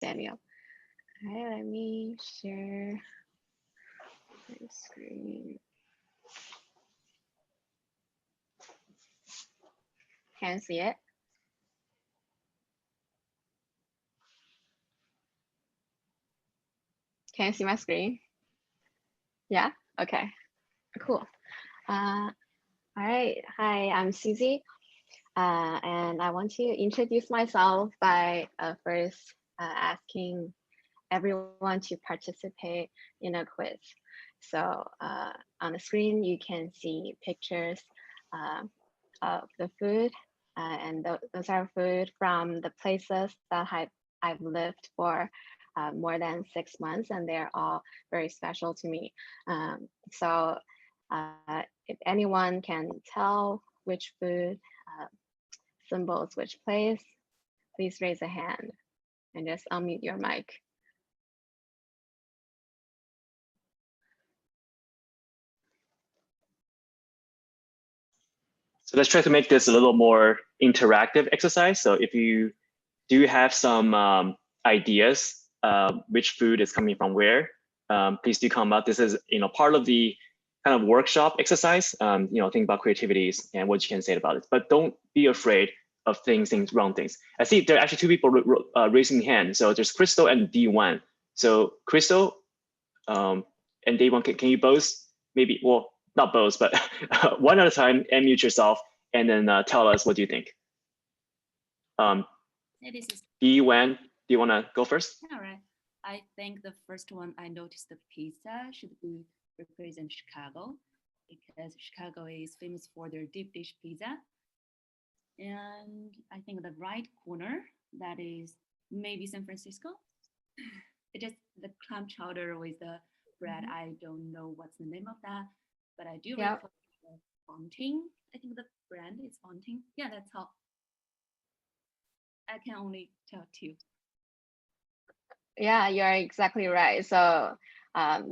Daniel. All right, let me share my screen. Can you see it? Can you see my screen? Yeah, okay, cool. All right, hi, I'm Susie. And I want to introduce myself by first asking everyone to participate in a quiz. So on the screen, you can see pictures of the food, and those are food from the places that I've lived for more than 6 months, and they're all very special to me. So if anyone can tell which food symbols which place, please raise a hand and just unmute your mic. So let's try to make this a little more interactive exercise. So if you do have some ideas, which food is coming from where, please do come up. This is part of the kind of workshop exercise. Think about creativities and what you can say about it. But don't be afraid of saying wrong things. I see there are actually two people raising hands. So there's Crystal and D1. So Crystal and D1, can you both maybe, well, not both, but one at a time, unmute yourself and then tell us what you think. D1, do you want to go first? All right. I think the first one I noticed the pizza should be represent Chicago because Chicago is famous for their deep dish pizza. And I think the right corner, that is maybe San Francisco. It is the clam chowder with the bread. I don't know what's the name of that, but I do recall Fontaine. I think the brand is Fontaine. Yeah, that's all. I can only tell two. Yeah, you're exactly right. So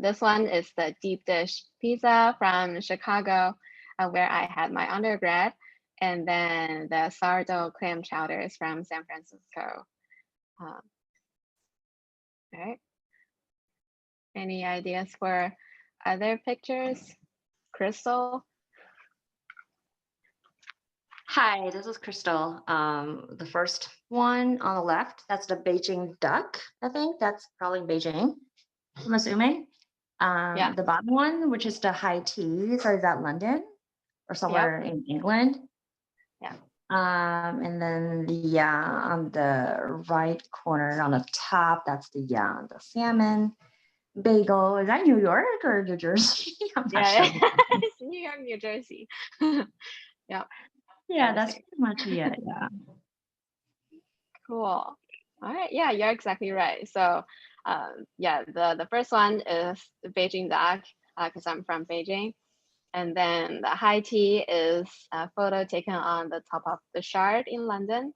this one is the deep dish pizza from Chicago, where I had my undergrad. And then the sourdough clam chowder is from San Francisco. All right. Any ideas for other pictures? Crystal? Hi, this is Crystal. The first one on the left, that's the Beijing duck. I think that's probably Beijing, I'm assuming. The bottom one, which is the high tea, so is that London or somewhere in England? Yeah. And then the on the right corner on the top, that's the salmon bagel. Is that New York or New Jersey? I'm not sure. It's New York, New Jersey. Yeah, that's pretty much it. Yeah. Cool. All right. Yeah, you're exactly right. So, the first one is the Beijing duck because I'm from Beijing, and then the high tea is a photo taken on the top of the Shard in London,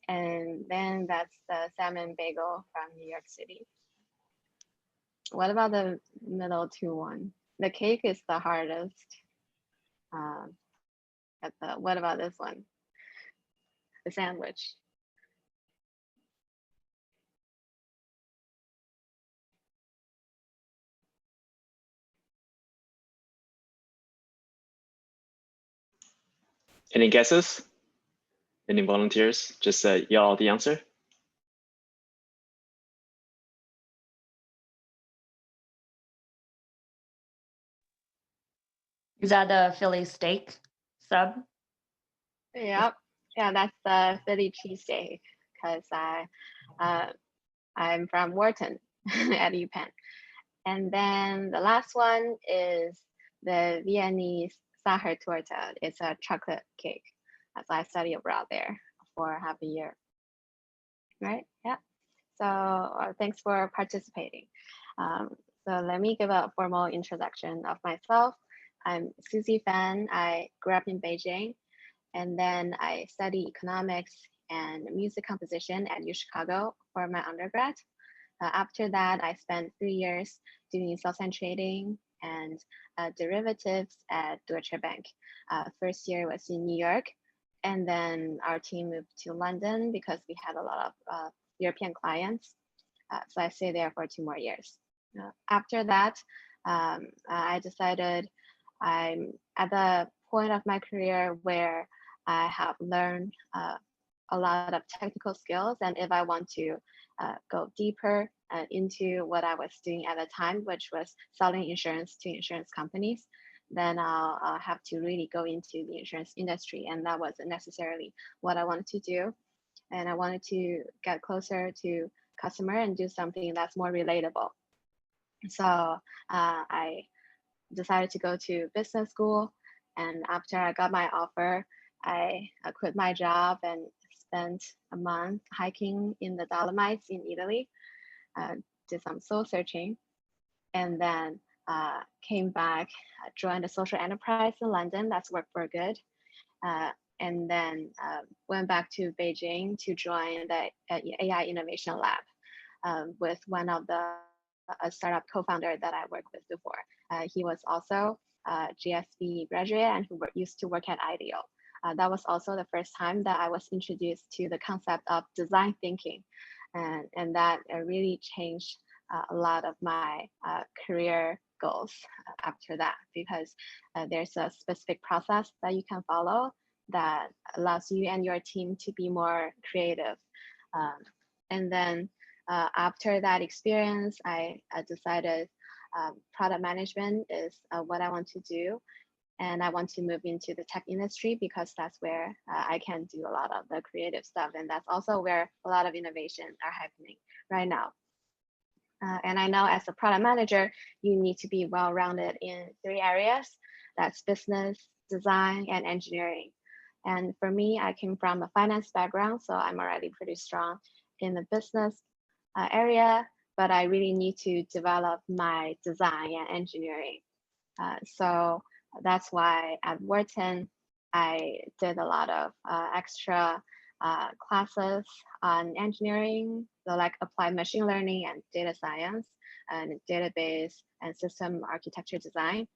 and then that's the salmon bagel from New York City. What about the middle two one? The cake is the hardest. What about this one? The sandwich. Any guesses? Any volunteers? Just yell the answer. Is that the Philly steak sub? Yep. Yeah, that's the Philly cheesesteak because I'm from Wharton at UPenn. And then the last one is the Viennese Sachertorte. It's a chocolate cake. As I studied abroad there for half a year. Right? Yeah. So thanks for participating. So let me give a formal introduction of myself. I'm Susie Fan. I grew up in Beijing, and then I studied economics and music composition at UChicago for my undergrad. After that, I spent 3 years doing sales and trading and derivatives at Deutsche Bank. First year was in New York, and then our team moved to London because we had a lot of European clients. So I stayed there for 2 more years. After that, I decided I'm at the point of my career where I have learned a lot of technical skills, and if I want to go deeper into what I was doing at the time, which was selling insurance to insurance companies, then I'll have to really go into the insurance industry, and that wasn't necessarily what I wanted to do. And I wanted to get closer to customer and do something that's more relatable. So I decided to go to business school, and after I got my offer, I quit my job and spent a month hiking in the Dolomites in Italy, did some soul searching, and then came back, joined a social enterprise in London, that's Work for Good, and then went back to Beijing to join the AI Innovation Lab with one of the startup co-founder that I worked with before. He was also a GSB graduate and who used to work at Ideal. That was also the first time that I was introduced to the concept of design thinking. And that really changed a lot of my career goals after that, because there's a specific process that you can follow that allows you and your team to be more creative. And then after that experience, I decided product management is what I want to do. And I want to move into the tech industry because that's where I can do a lot of the creative stuff. And that's also where a lot of innovation are happening right now. And I know as a product manager, you need to be well-rounded in 3 areas. That's business, design, and engineering. And for me, I came from a finance background, so I'm already pretty strong in the business area, but I really need to develop my design and engineering. So that's why at Wharton, I did a lot of extra classes on engineering, so like applied machine learning and data science and database and system architecture design.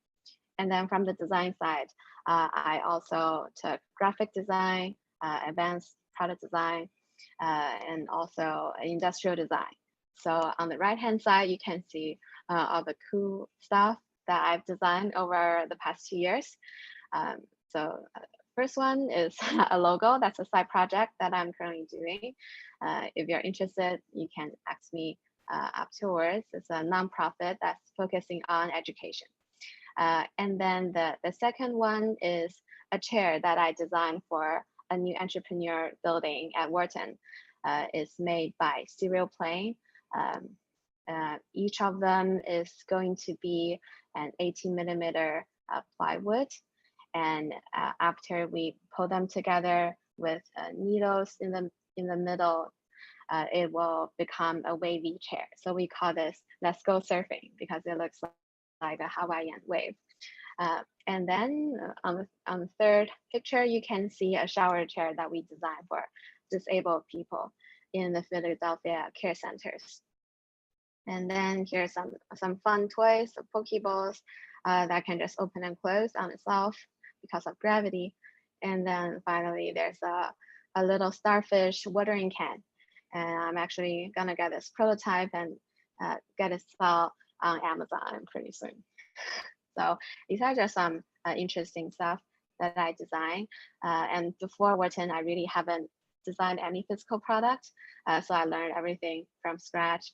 And then from the design side, I also took graphic design, advanced product design, and also industrial design. So on the right-hand side, you can see all the cool stuff that I've designed over the past 2 years. So first one is a logo. That's a side project that I'm currently doing. If you're interested, you can ask me afterwards. It's a nonprofit that's focusing on education. And then the second one is a chair that I designed for a new entrepreneur building at Wharton. It's made by Serial Plane. Each of them is going to be an 18mm plywood. And after we pull them together with needles in the middle, it will become a wavy chair. So we call this Let's Go Surfing because it looks like a Hawaiian wave. And then on the third picture, you can see a shower chair that we designed for disabled people in the Philadelphia care centers. And then here's some fun toys, so Pokeballs that can just open and close on itself because of gravity. And then finally, there's a little starfish watering can. And I'm actually gonna get this prototype and get it sold on Amazon pretty soon. So these are just some interesting stuff that I designed. And before Wharton, I really haven't designed any physical product. So I learned everything from scratch,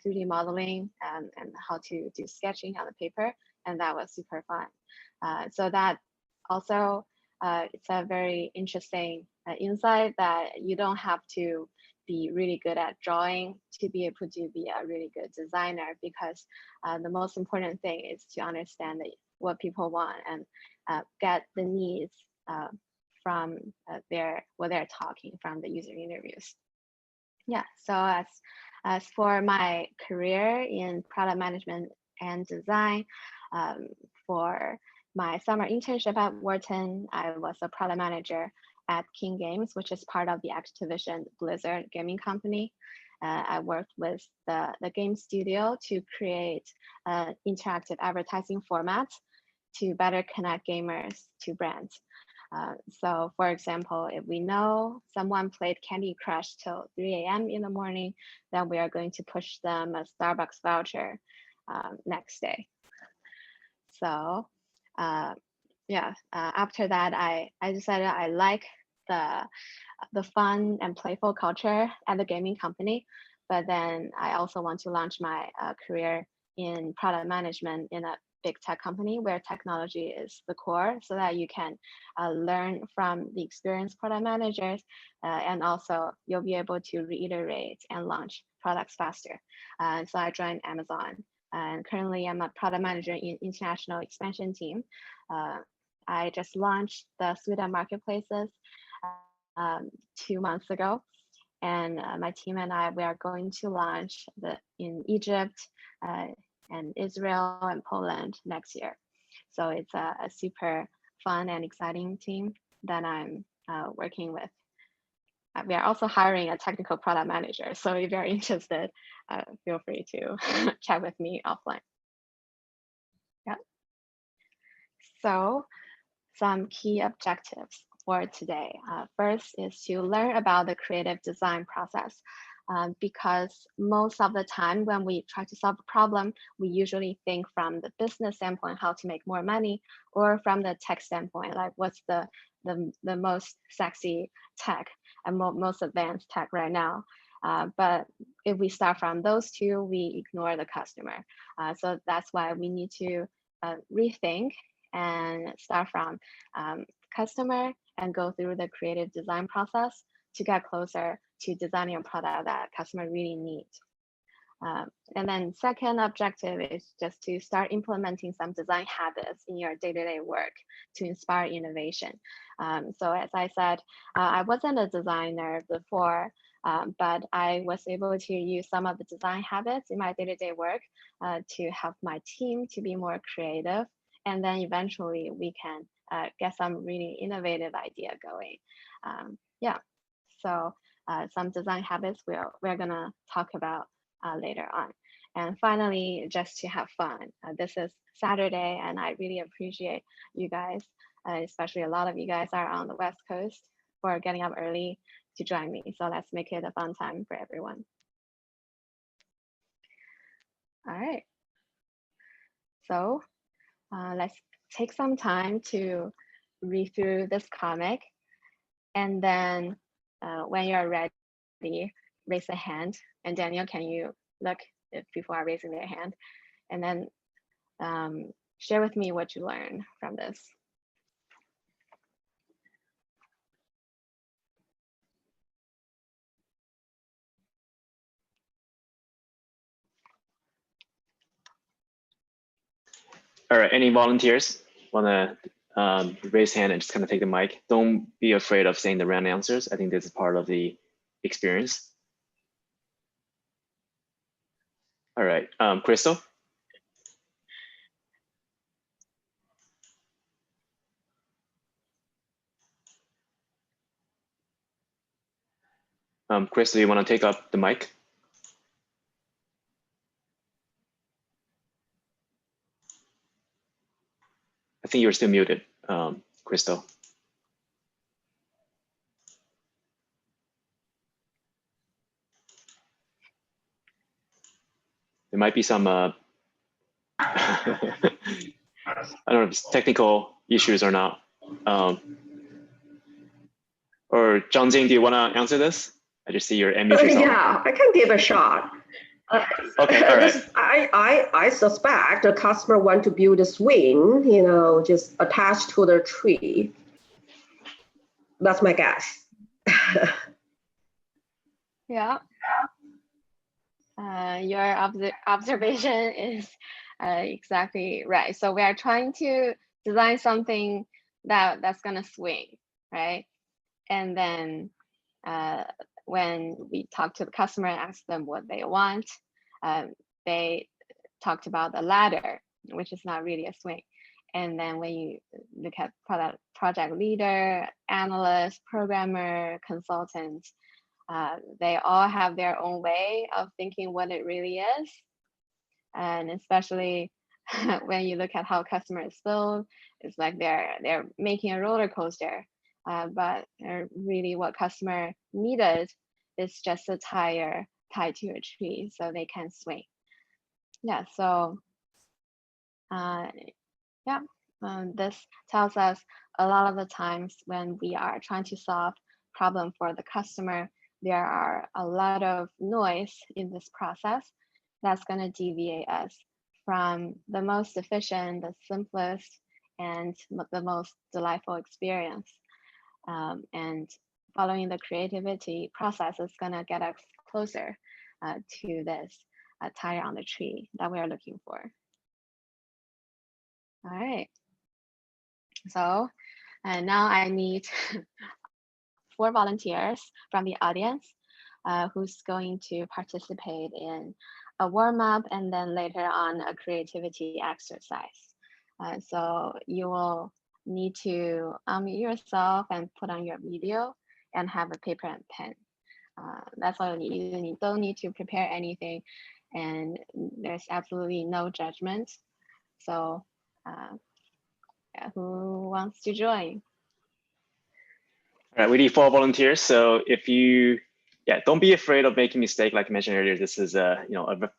3D modeling and how to do sketching on the paper. And that was super fun. So that also, it's a very interesting insight that you don't have to be really good at drawing to be able to be a really good designer, because the most important thing is to understand what people want and get the needs from what they're talking from the user interviews. Yeah, so as for my career in product management and design, for my summer internship at Wharton, I was a product manager at King Games, which is part of the Activision Blizzard gaming company. I worked with the game studio to create interactive advertising formats to better connect gamers to brands. So for example, if we know someone played Candy Crush till 3 a.m. in the morning, then we are going to push them a Starbucks voucher next day. So after that, I decided I like the fun and playful culture at the gaming company, but then I also want to launch my career in product management in a big tech company where technology is the core, so that you can learn from the experienced product managers, and also you'll be able to reiterate and launch products faster. So I joined Amazon, and currently I'm a product manager in International Expansion team. I just launched the suite of marketplaces 2 months ago, and my team and I, we are going to launch in Egypt and Israel and Poland next year. So it's a super fun and exciting team that I'm working with. We are also hiring a technical product manager. So if you're interested, feel free to chat with me offline. Yeah. So some key objectives for today. First is to learn about the creative design process. Because most of the time when we try to solve a problem, we usually think from the business standpoint, how to make more money, or from the tech standpoint, like what's the most sexy tech and most advanced tech right now. But if we start from those two, we ignore the customer. So that's why we need to rethink and start from customer and go through the creative design process to get closer to designing a product that customer really needs. And then second objective is just to start implementing some design habits in your day-to-day work to inspire innovation. So as I said, I wasn't a designer before, but I was able to use some of the design habits in my day-to-day work to help my team to be more creative. And then eventually we can get some really innovative idea going. So some design habits we're gonna talk about later on. And finally, just to have fun. This is Saturday, and I really appreciate you guys, especially a lot of you guys are on the West Coast, for getting up early to join me. So let's make it a fun time for everyone. All right. So let's take some time to read through this comic, and then when you're ready, raise a hand. And Daniel, can you look if people are raising their hand? And then share with me what you learned from this. All right, any volunteers want to raise hand and just kind of take the mic? Don't be afraid of saying the random answers. I think this is part of the experience. All right, Crystal. Crystal, you want to take up the mic? I think you're still muted, Crystal. There might be some, I don't know if it's technical issues or not. Or Zhangjing, do you want to answer this? I just see your unmute yourself. Yeah, I can give a shot. Okay, all right. I suspect the customer want to build a swing, just attached to the tree. That's my guess. Yeah. Your observation is exactly right. So we are trying to design something that's gonna swing, right? And then when we talk to the customer and ask them what they want, they talked about the ladder, which is not really a swing. And then when you look at project leader, analyst, programmer, consultant, they all have their own way of thinking what it really is. And especially when you look at how customers feel, it's like they're making a roller coaster. But really what customer needed is just a tire tied to a tree so they can swing. Yeah, so this tells us a lot of the times when we are trying to solve problem for the customer, there are a lot of noise in this process that's going to deviate us from the most efficient, the simplest, and the most delightful experience. And following the creativity process is going to get us closer to this tire on the tree that we are looking for. All right. So now I need 4 volunteers from the audience who's going to participate in a warm-up and then later on a creativity exercise. So you will need to unmute yourself and put on your video and have a paper and pen. That's all you need. You don't need to prepare anything, and there's absolutely no judgment. So who wants to join? All right, we need 4 volunteers. So if you, don't be afraid of making mistake. Like I mentioned earlier, this is a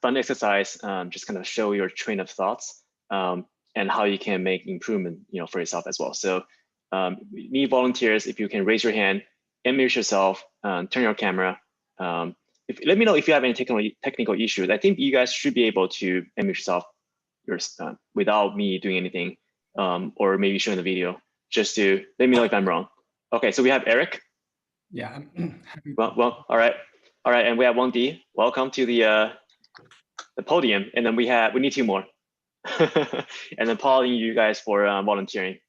fun exercise. Just kind of show your train of thoughts and how you can make improvement, for yourself as well. So we need volunteers. If you can raise your hand, unmute yourself, turn your camera. Let me know if you have any technical issues. I think you guys should be able to unmute yourself without me doing anything, or maybe showing the video. Just to let me know if I'm wrong. Okay, so we have Eric. Yeah. Well, all right, and we have Wang Di. Welcome to the podium, and then we need 2 more, and then Paul and you guys for volunteering.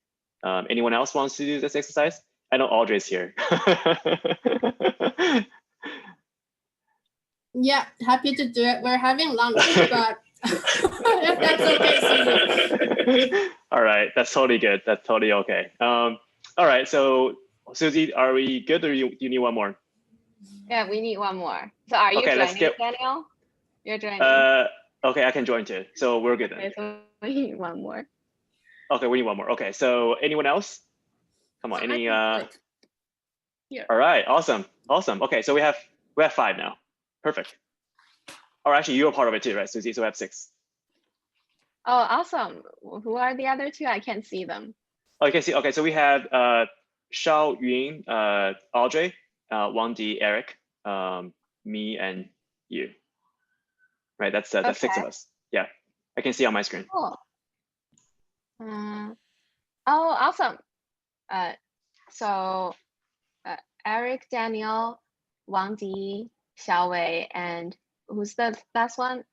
Anyone else wants to do this exercise? I know Audrey's here. Yeah, happy to do it. We're having lunch, but if that's okay, Susie. All right, that's totally good. That's totally okay. All right, so Susie, are we good, or do you need 1 more? Yeah, we need 1 more. So are you joining, Daniel? You're joining. Okay, I can join too. So we're good then. Okay, so we need 1 more. Okay, we need 1 more. Okay, so anyone else? Come on, any? Here. All right, awesome. Okay, so we have 5 now. Perfect. Or actually, you're a part of it too, right, Susie? So we have 6. Oh, awesome. Who are the other 2? I can't see them. Oh, you can see. Okay, so we have Shao Yun, Audrey, Wang Di, Eric, me, and you. Right, that's 6 of us. Yeah, I can see on my screen. Cool. Oh, awesome. So Eric, Daniel, Wang Di, Xiaowei, and who's the last one?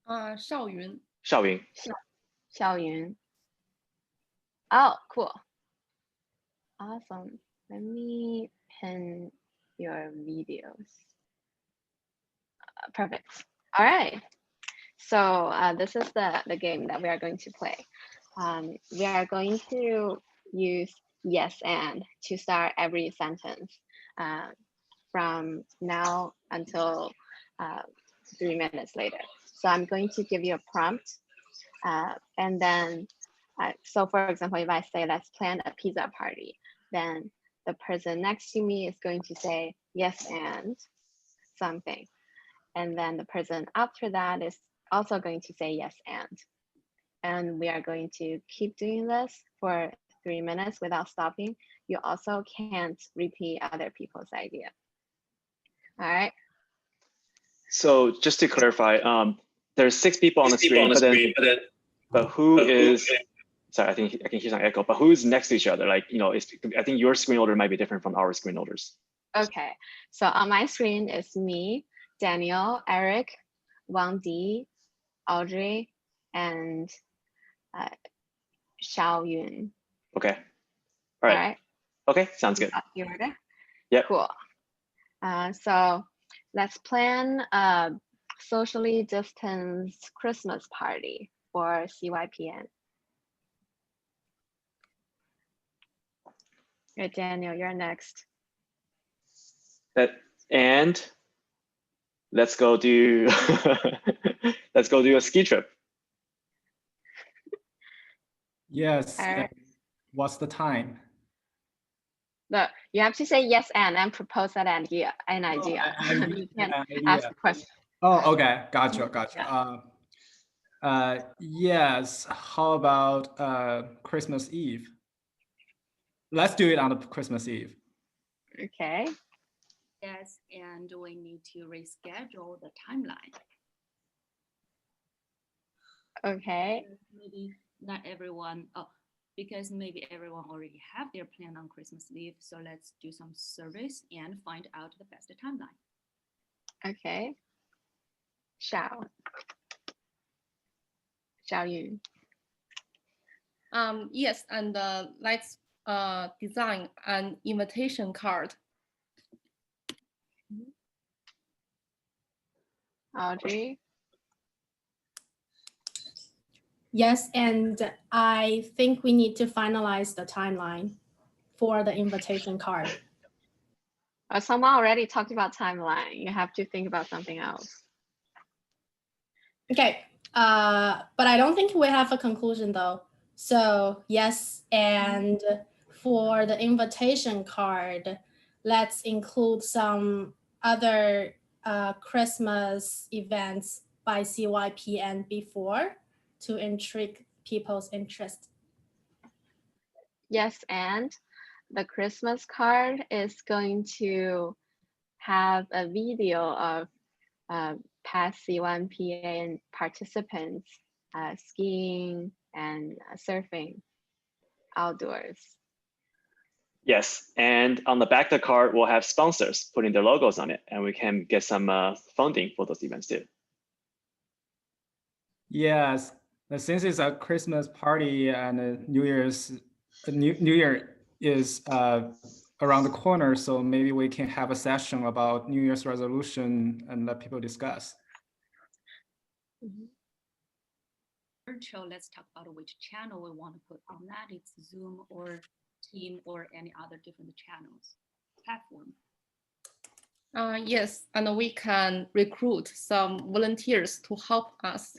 Xiaoyun. Xiaoyun. Oh, cool. Awesome. Let me pin your videos. Perfect. All right. So this is the game that we are going to play. We are going to use yes and to start every sentence from now until 3 minutes later. So I'm going to give you a prompt, and then so for example, if I say let's plan a pizza party, then the person next to me is going to say yes and something, and then the person after that is also going to say yes and we are going to keep doing this for 3 minutes without stopping. You also can't repeat other people's idea. All right. So just to clarify, there's 6 people on the screen, but who is? Sorry, I think I can hear some echo. But who is next to each other? Like, I think your screen order might be different from our screen orders. Okay. So on my screen is me, Daniel, Eric, Wang Di, Audrey, and Xiaoyun. Okay. All right. Okay, sounds good. You order? Yeah. Cool. So let's plan a socially distanced Christmas party for CYPN. Okay, Daniel, you're next. And let's go do a ski trip. Yes. All right. What's the time? No, you have to say yes and propose that idea. You can ask the question. Oh, okay. Gotcha. Yes. How about Christmas Eve? Let's do it on the Christmas Eve. Okay. Yes, and we need to reschedule the timeline. Okay. Maybe not everyone, because maybe everyone already have their plan on Christmas Eve. So let's do some surveys and find out the best timeline. Okay. Xiao Yu. Yes, and let's design an invitation card. Audrey. Yes, and I think we need to finalize the timeline for the invitation card. Someone already talked about timeline. You have to think about something else. Okay, but I don't think we have a conclusion though. So yes, and for the invitation card, let's include some other Christmas events by CYPN before to intrigue people's interest. Yes, and the Christmas card is going to have a video of past CYPN participants skiing and surfing outdoors. Yes, and on the back of the card, we'll have sponsors putting their logos on it, and we can get some funding for those events too. Yes, since it's a Christmas party and New Year is around the corner, so maybe we can have a session about New Year's resolution and let people discuss. Virtual, let's talk about which channel we want to put on that. It's Zoom or Team or any other different channels, platform. Yes, and we can recruit some volunteers to help us.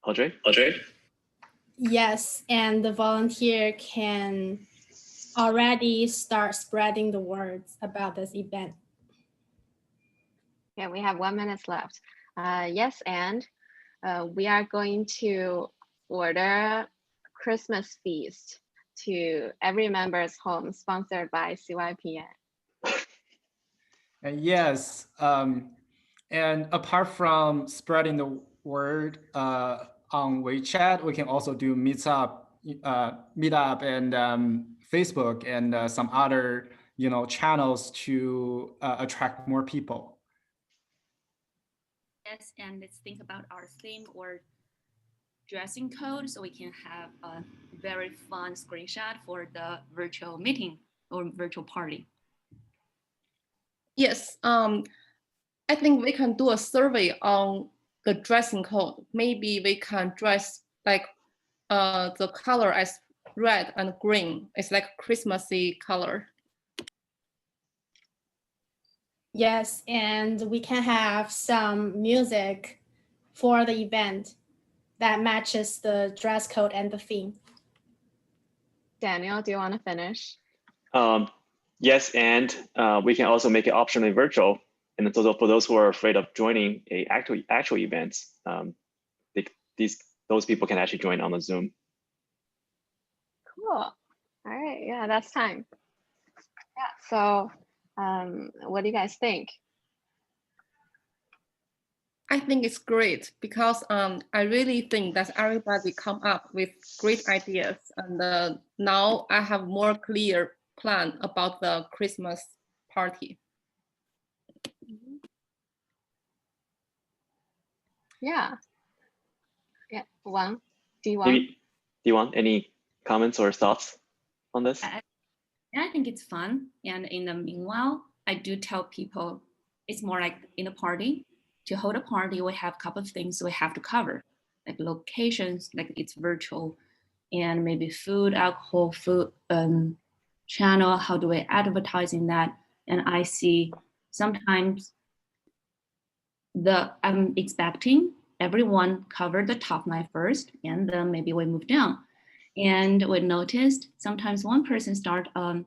Audrey? Yes, and the volunteer can already start spreading the words about this event. Yeah, we have 1 minute left. Yes, and we are going to order Christmas feast to every member's home, sponsored by CYPN. And yes, and apart from spreading the word on WeChat, we can also do meetup and Facebook and some other channels to attract more people. Yes, and let's think about our theme or dressing code so we can have a very fun screenshot for the virtual meeting or virtual party. Yes, I think we can do a survey on the dressing code. Maybe we can dress like the color as red and green. It's like a Christmassy color. Yes, and we can have some music for the event that matches the dress code and the theme. Daniel, do you want to finish? Yes, and we can also make it optionally virtual. And so for those who are afraid of joining a actual events, those people can actually join on the Zoom. Cool. All right. Yeah, that's time. Yeah. So what do you guys think? I think it's great because I really think that everybody come up with great ideas, and now I have more clear plan about the Christmas party. Yeah. One. Do you want any comments or thoughts on this? I think it's fun, and in the meanwhile, I do tell people it's more like in a party. To hold a party, we have a couple of things we have to cover, like locations, like it's virtual, and maybe food, alcohol, food channel. How do we advertise in that? And I see sometimes I'm expecting everyone covered the top line first, and then maybe we move down. And we noticed sometimes one person start on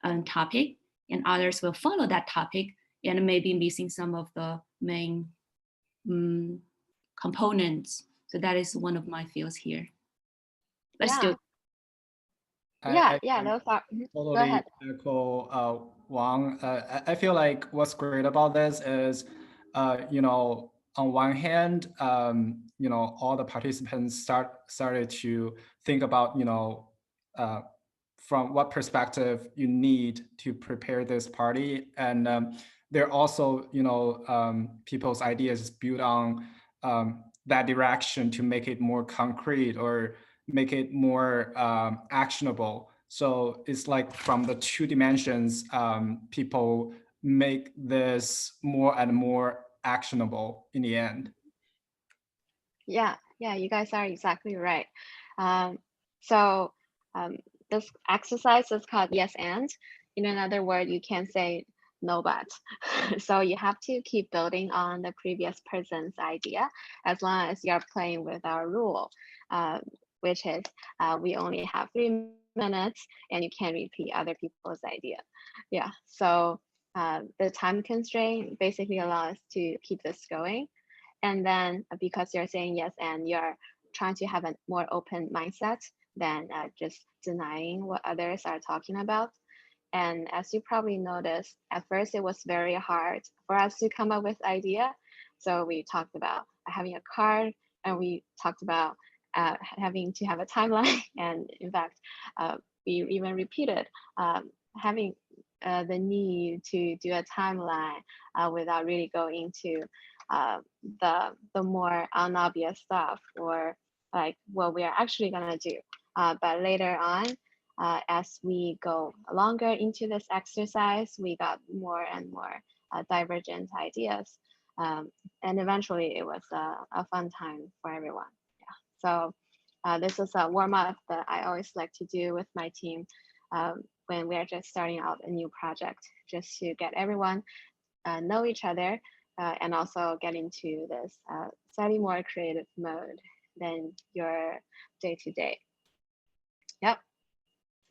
a topic and others will follow that topic and maybe missing some of the main components. So that is one of my feels here. But still. Yeah, Totally go ahead. Echo Wang. I feel like what's great about this is, on one hand, all the participants started to think about, from what perspective you need to prepare this party. And there are also, people's ideas built on that direction to make it more concrete or make it more actionable. So it's like from the two dimensions, people make this more and more actionable in the end. Yeah, you guys are exactly right. So this exercise is called yes and. In another word, you can say no but. So you have to keep building on the previous person's idea as long as you're playing with our rule, which is we only have 3 minutes and you can't repeat other people's idea. Yeah, so the time constraint basically allows us to keep this going. And then because you're saying yes and you're trying to have a more open mindset than just denying what others are talking about. And as you probably noticed, at first it was very hard for us to come up with idea. So we talked about having a card, and we talked about having to have a timeline. And in fact, we even repeated having the need to do a timeline without really going into the more unobvious stuff or like what we are actually gonna do. But later on, as we go longer into this exercise, we got more and more divergent ideas. And eventually it was a fun time for everyone. Yeah. So this is a warm-up that I always like to do with my team when we're just starting out a new project, just to get everyone know each other and also get into this slightly more creative mode than your day-to-day. Yep.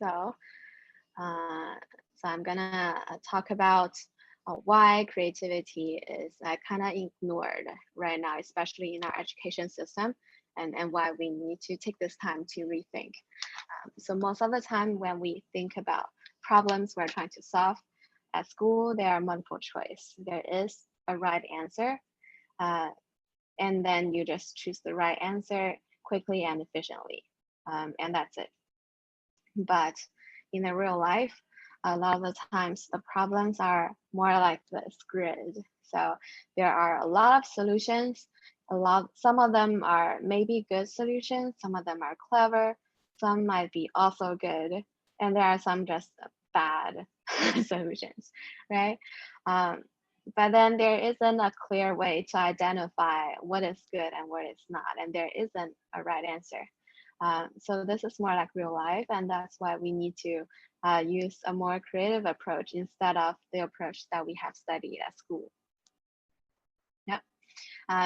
So I'm gonna talk about why creativity is kind of ignored right now, especially in our education system, and why we need to take this time to rethink. So most of the time when we think about problems we're trying to solve at school, there are multiple choice. There is a right answer, and then you just choose the right answer quickly and efficiently, and that's it. But in the real life, a lot of the times the problems are more like this grid. So there are a lot of solutions. Some of them are maybe good solutions. Some of them are clever. Some might be also good, and there are some just bad solutions, right? But then there isn't a clear way to identify what is good and what is not, and there isn't a right answer. So this is more like real life, and that's why we need to use a more creative approach instead of the approach that we have studied at school. Yep.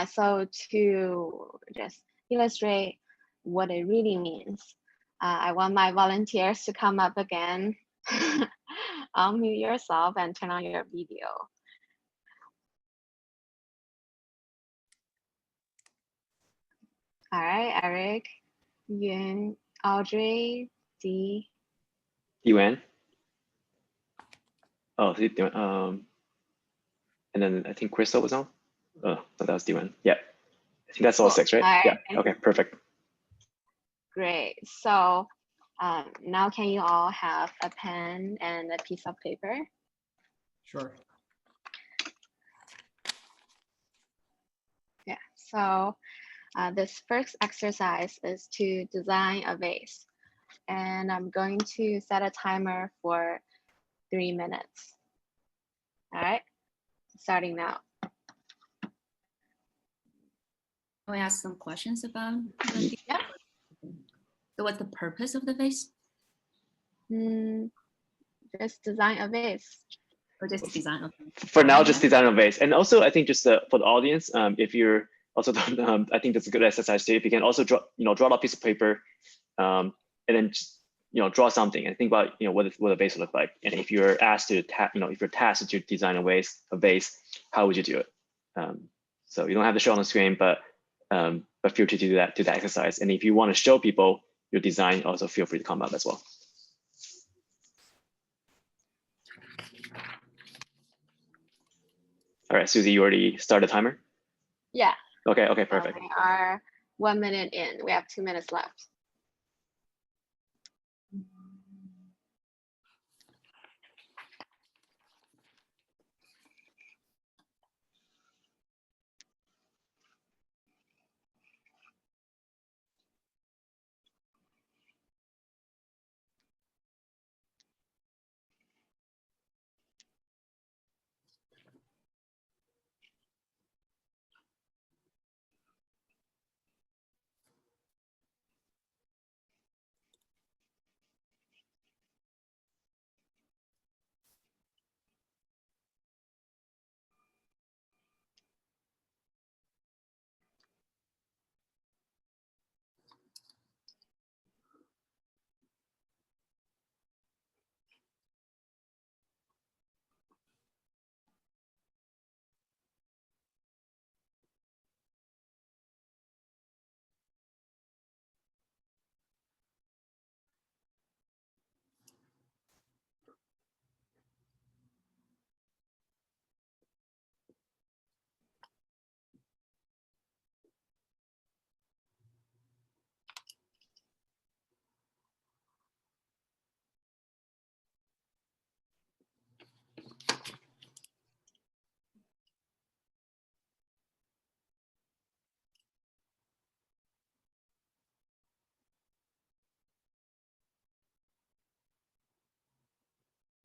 So to just illustrate what it really means, I want my volunteers to come up again. Unmute yourself and turn on your video. All right, Eric, Yun, Audrey, D. Yuan. Oh, and then I think Crystal was on. Oh, that was Yuan. Yeah, I think that's all 6, right? All right. Yeah. Okay, perfect. Great. So now can you all have a pen and a piece of paper? Sure. Yeah. So this first exercise is to design a vase. And I'm going to set a timer for 3 minutes. All right, starting now. Can we ask some questions about the yeah. So what's the purpose of the vase? Just design a vase. Or just design a vase? For now, just design a vase. And also, I think just for the audience, if you're also, I think that's a good exercise too. If you can also draw out a piece of paper, and then just, draw something and think about, what a vase would look like. And if you're asked to, if you're tasked to design a vase, how would you do it? So you don't have to show on the screen, but feel free to do that exercise. And if you want to show people your design, also feel free to come up as well. All right, Susie, you already started the timer? Yeah. Okay, perfect. We are 1 minute in. We have 2 minutes left.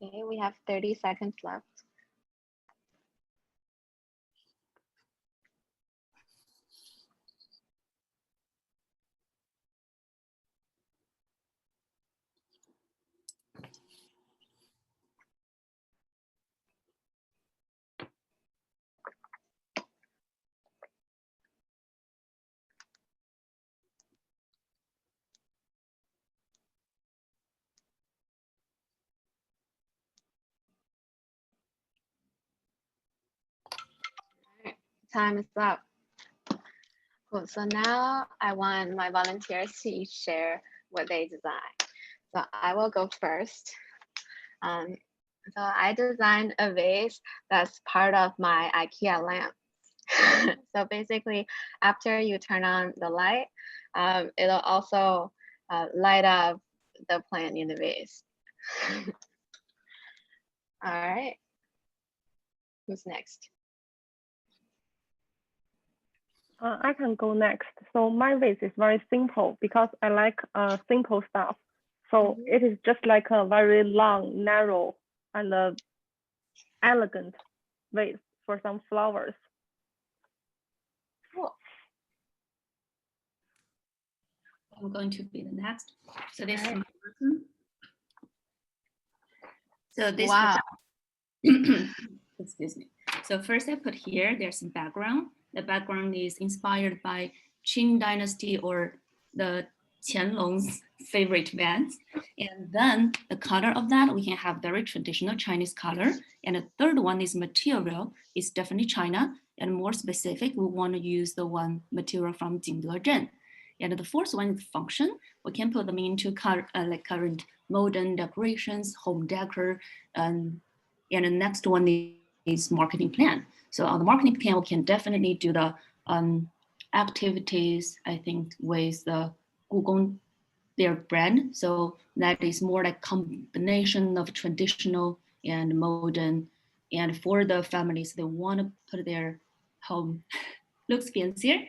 Okay, we have 30 seconds left. Time is up. Cool. So now I want my volunteers to each share what they designed. So I will go first. So I designed a vase that's part of my IKEA lamp. So basically, after you turn on the light, it'll also light up the plant in the vase. All right. Who's next? I can go next. So my vase is very simple because I like simple stuff. So it is just like a very long, narrow, and elegant vase for some flowers. Cool. I'm going to be the next. So this is my person. So this. Wow. Excuse me. So first I put here, there's some background. The background is inspired by Qing Dynasty or the Qianlong's favorite bands. And then the color of that, we can have very traditional Chinese color. And the third one is material. It's definitely China. And more specific, we want to use the one material from Jingdezhen. And the fourth one is function. We can put them into like current modern decorations, home decor. And the next one is marketing plan. So on the marketing plan, we can definitely do the activities, I think, with the Google, their brand. So that is more like combination of traditional and modern. And for the families, they want to put their home looks fancier.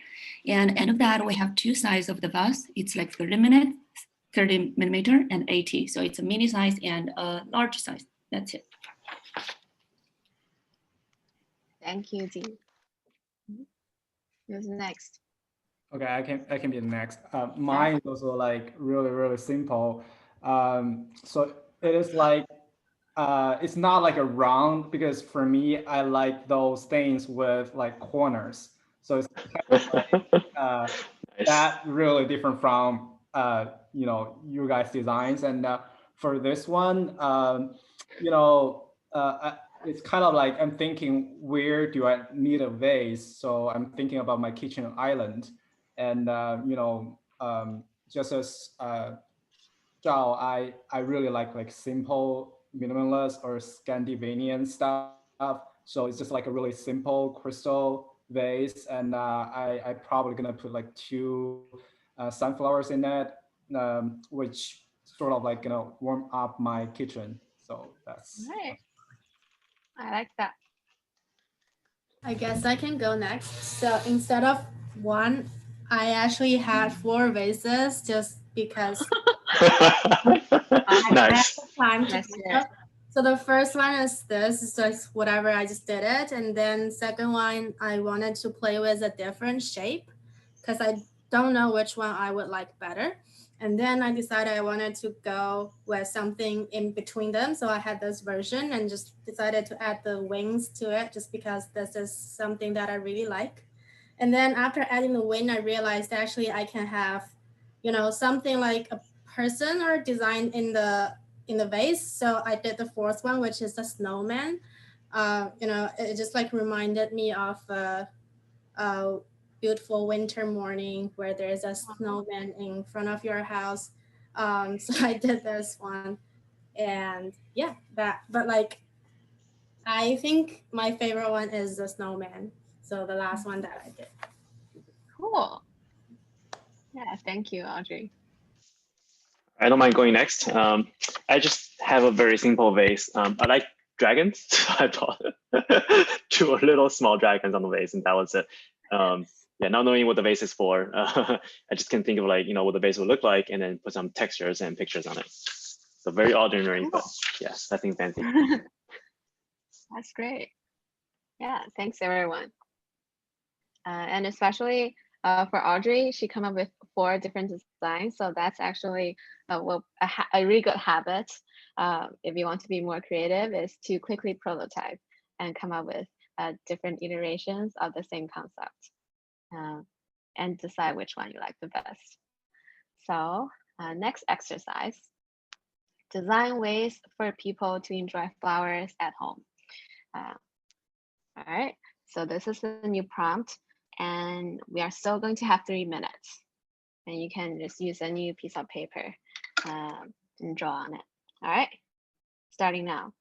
And end of that, we have two sizes of the vase. It's like 30 millimeter and 80. So it's a mini size and a large size. That's it. Thank you, Dean. Who's next? Okay, I can be the next. Mine is also like really simple. So it is like it's not like a round, because for me I like those things with like corners. So it's kind of like, Nice. that really different from you guys' designs. And for this one, it's kind of like I'm thinking, where do I need a vase? So I'm thinking about my kitchen island, and just as Zhao, I really like simple minimalist or Scandinavian stuff. So it's just like a really simple crystal vase, and I probably gonna put like 2 sunflowers in it, which sort of like warm up my kitchen. So that's right. I like that. I guess I can go next. So instead of 1, I actually had 4 vases just because I had the time to do so. So the first one is this, so it's whatever, I just did it. And then second one, I wanted to play with a different shape because I don't know which one I would like better. And then I decided I wanted to go with something in between them. So I had this version and just decided to add the wings to it just because this is something that I really like. And then after adding the wing, I realized actually I can have, something like a person or design in the vase. So I did the 4th one, which is a snowman. It just like reminded me of a beautiful winter morning where there's a snowman in front of your house. So I did this one, and yeah, but like, I think my favorite one is the snowman. So the last one that I did. Cool. Yeah, thank you, Audrey. I don't mind going next. I just have a very simple vase. I like dragons, so I bought 2 little small dragons on the vase, and that was it. Yeah, not knowing what the vase is for, I just can think of like, what the vase would look like, and then put some textures and pictures on it. So very ordinary, but yes, nothing fancy. That's great. Yeah, thanks everyone. And especially for Audrey, she came up with 4 different designs. So that's actually a really good habit. If you want to be more creative, is to quickly prototype and come up with different iterations of the same concept. And decide which one you like the best. So next exercise, design ways for people to enjoy flowers at home. All right, so this is the new prompt, and we are still going to have 3 minutes. And you can just use a new piece of paper and draw on it. All right, starting now.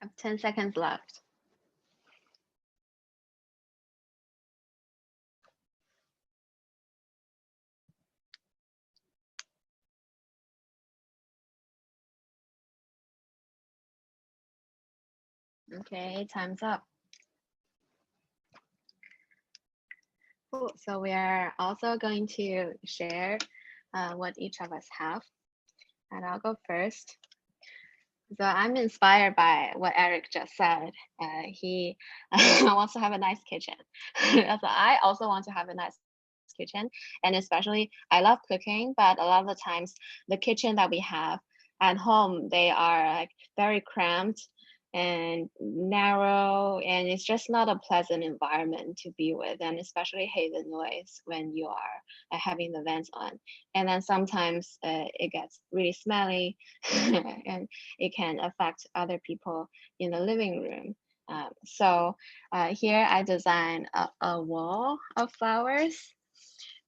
Have 10 seconds left. Okay, time's up. Cool. So we are also going to share what each of us have. And I'll go first. So I'm inspired by what Eric just said. He wants to have a nice kitchen. So I also want to have a nice kitchen. And especially, I love cooking, but a lot of the times the kitchen that we have at home, they are like very cramped and narrow, and it's just not a pleasant environment to be with, and especially hate the noise when you are having the vents on. And then sometimes it gets really smelly and it can affect other people in the living room. So here I designed a wall of flowers.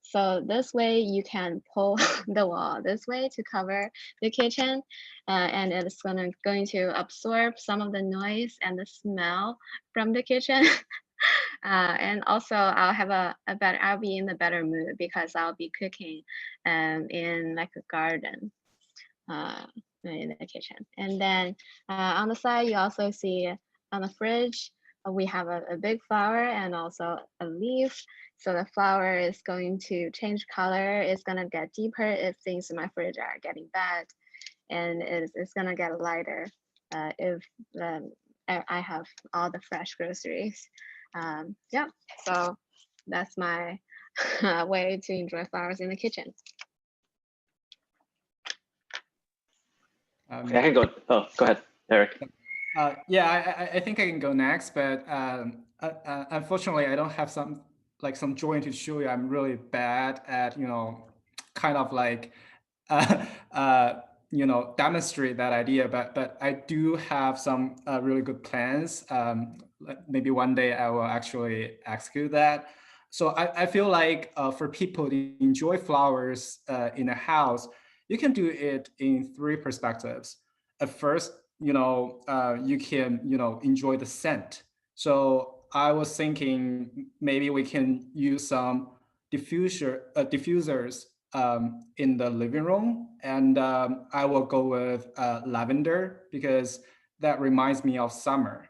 So this way you can pull the wall this way to cover the kitchen, and it's going to absorb some of the noise and the smell from the kitchen. And also I'll be in a better mood because I'll be cooking in like a garden in the kitchen. And then on the side, you also see on the fridge, we have a big flower and also a leaf. So the flower is going to change color. It's going to get deeper if things in my fridge are getting bad. And it's going to get lighter if I have all the fresh groceries. Yeah, so that's my way to enjoy flowers in the kitchen. I can go. Oh, go ahead, Eric. Yeah, I think I can go next, but unfortunately, I don't have some drawing to show you. I'm really bad at, kind of like, demonstrate that idea. But I do have some really good plans. Maybe one day I will actually execute that. So I feel like for people to enjoy flowers in a house, you can do it in 3 perspectives. At first, you can, enjoy the scent. So I was thinking maybe we can use some diffusers in the living room, and I will go with lavender because that reminds me of summer.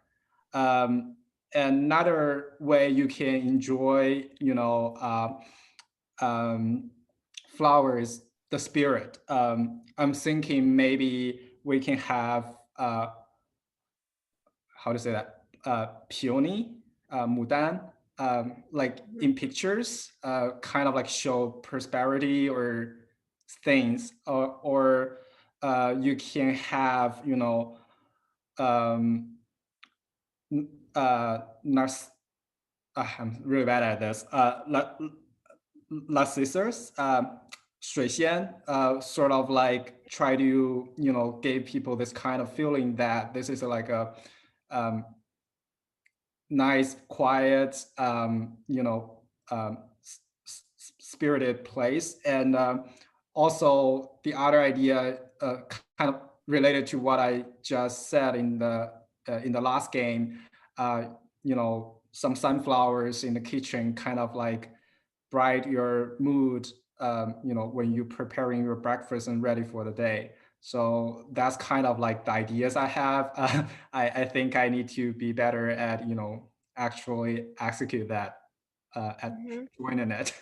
Another way you can enjoy, flowers, the spirit. I'm thinking maybe we can have how to say that, peony, mudan, like in pictures, kind of like show prosperity or things, or you can have, I'm really bad at this. Narcissus, 水仙, sort of like try to, give people this kind of feeling that this is like a nice, quiet, spirited place. And also the other idea, kind of related to what I just said in the last game, some sunflowers in the kitchen, kind of like bright your mood, when you're preparing your breakfast and ready for the day. So that's kind of like the ideas I have. I think I need to be better at, actually execute that at joining it.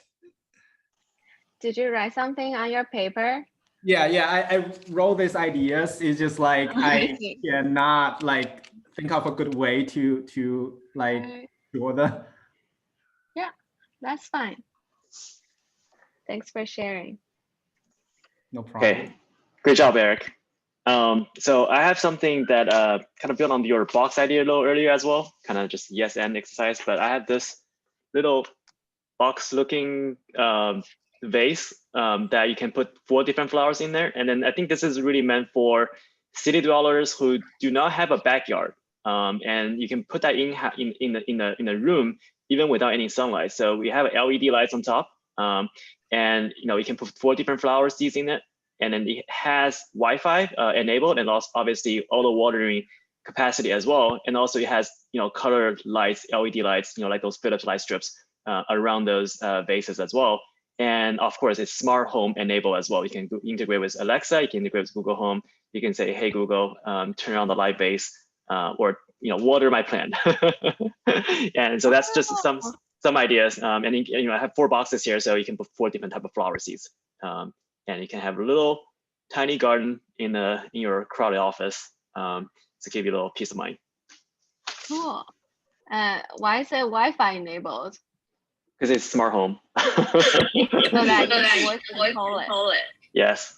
Did you write something on your paper? Yeah, I wrote these ideas. It's just like I cannot like think of a good way to like draw them. Yeah, that's fine. Thanks for sharing. No problem. Okay, great job, Eric. So I have something that kind of built on your box idea a little earlier as well, kind of just yes and exercise, but I have this little box looking vase that you can put 4 different flowers in there. And then I think this is really meant for city dwellers who do not have a backyard. And you can put that in a room even without any sunlight. So we have LED lights on top, and you can put 4 different flower seeds in it. And then it has Wi-Fi enabled, and also obviously auto watering capacity as well. And also it has, colored lights, LED lights, like those Philips light strips around those vases as well. And of course, it's smart home enabled as well. You can integrate with Alexa, you can integrate with Google Home. You can say, hey, Google, turn on the light vase, or water my plant. And so that's just some ideas. And I have 4 boxes here, so you can put 4 different type of flower seeds. And you can have a little tiny garden in your crowded office to give you a little peace of mind. Cool. Why is it Wi-Fi enabled? Because it's smart home. So that you can control it. Yes.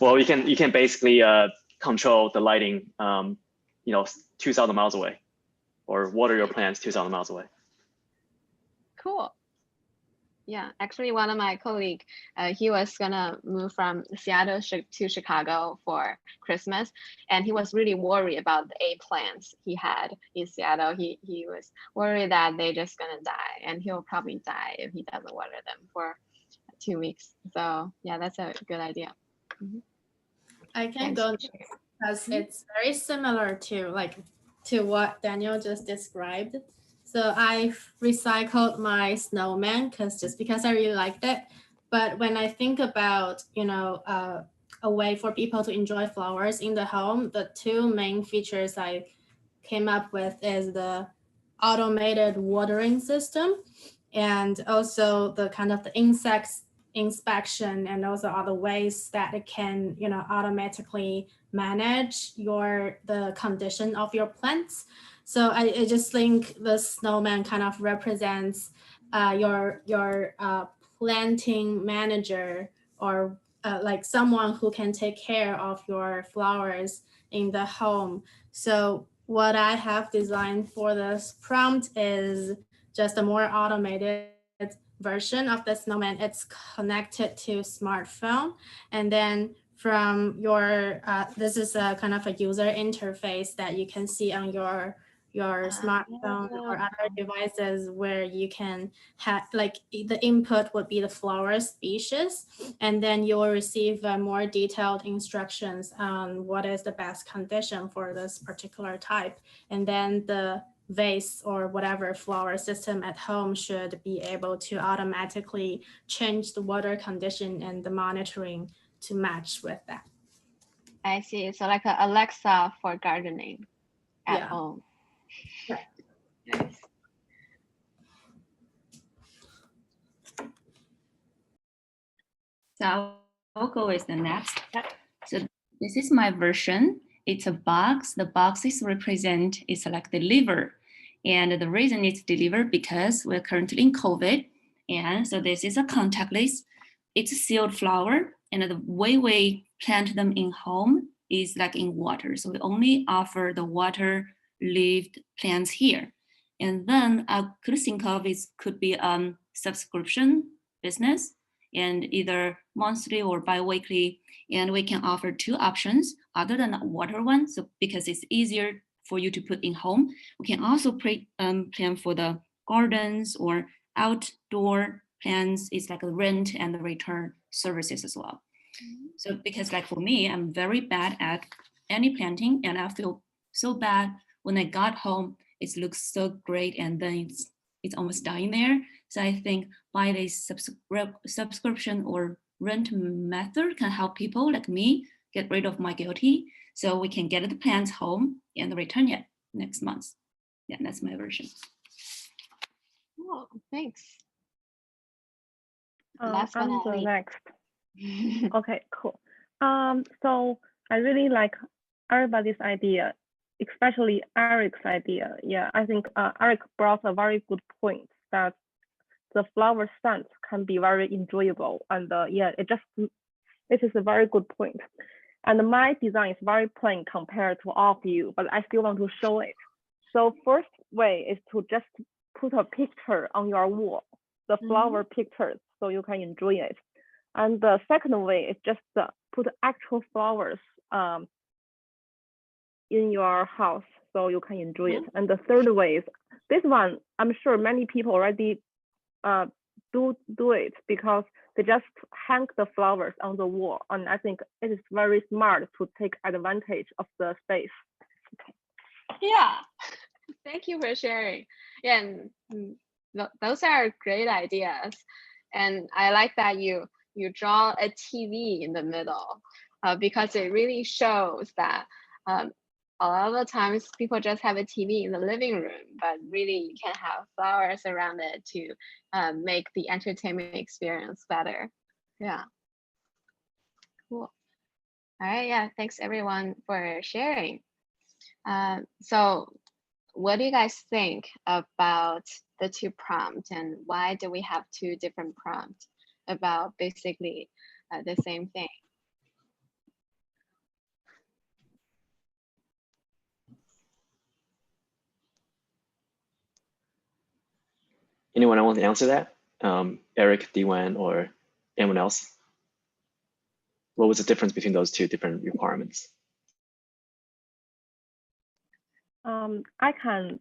Well, you can basically control the lighting, 2,000 miles away, or water your plants 2,000 miles away. Cool. Yeah, actually, one of my colleagues, he was gonna move from Seattle to Chicago for Christmas, and he was really worried about the 8 plants he had in Seattle. He was worried that they're just gonna die, and he'll probably die if he doesn't water them for 2 weeks. So yeah, that's a good idea. Mm-hmm. I can go next because it's very similar to what Daniel just described. So I recycled my snowman because I really liked it. But when I think about, a way for people to enjoy flowers in the home, the 2 main features I came up with is the automated watering system, and also the kind of the insects inspection, and also other ways that it can, automatically manage the condition of your plants. So I just think the snowman kind of represents your planting manager, or like someone who can take care of your flowers in the home. So what I have designed for this prompt is just a more automated version of the snowman. It's connected to smartphone, and then from your this is a kind of a user interface that you can see on your smartphone or other devices, where you can have the input would be the flower species, and then you will receive more detailed instructions on what is the best condition for this particular type, and then the vase or whatever flower system at home should be able to automatically change the water condition and the monitoring to match with that. I see. So like an Alexa for gardening at home. Right. Nice. So I'll go with the next. So this is my version. It's a box. The box is it's like the liver. And the reason it's delivered because we're currently in COVID. And so this is a contactless. It's a sealed flower. And the way we plant them in home is like in water. So we only offer the water-lived plants here. And then I could think of it could be a subscription business, and either monthly or bi-weekly. And we can offer 2 options other than the water one. So because it's easier for you to put in home, we can also plan for the gardens or outdoor plants. It's like a rent and the return services as well. Mm-hmm. So because like for me, I'm very bad at any planting, and I feel so bad when I got home. It looks so great, and then it's almost dying there. So I think by this subscription or rent method can help people like me get rid of my guilty, so we can get the plants home and return it next month. Yeah, that's my version. Oh, thanks. Last one on the next. Okay, cool. So I really like everybody's idea, especially Eric's idea. Yeah, I think Eric brought a very good point that the flower scent can be very enjoyable, and it is a very good point. And my design is very plain compared to all of you, but I still want to show it. So first way is to just put a picture on your wall, the flower pictures, so you can enjoy it. And the second way is just put actual flowers in your house, so you can enjoy it. And the third way is this one. I'm sure many people already do it because they just hang the flowers on the wall, and I think it is very smart to take advantage of the space. Yeah, thank you for sharing. Yeah, and those are great ideas. And I like that you draw a TV in the middle because it really shows that a lot of the times people just have a TV in the living room, but really you can have flowers around it to make the entertainment experience better. Yeah, cool. All right, yeah, thanks everyone for sharing. So what do you guys think about the two prompts, and why do we have two different prompts about basically the same thing? Anyone want to answer that? Eric, Diwan, or anyone else? What was the difference between those two different requirements? I can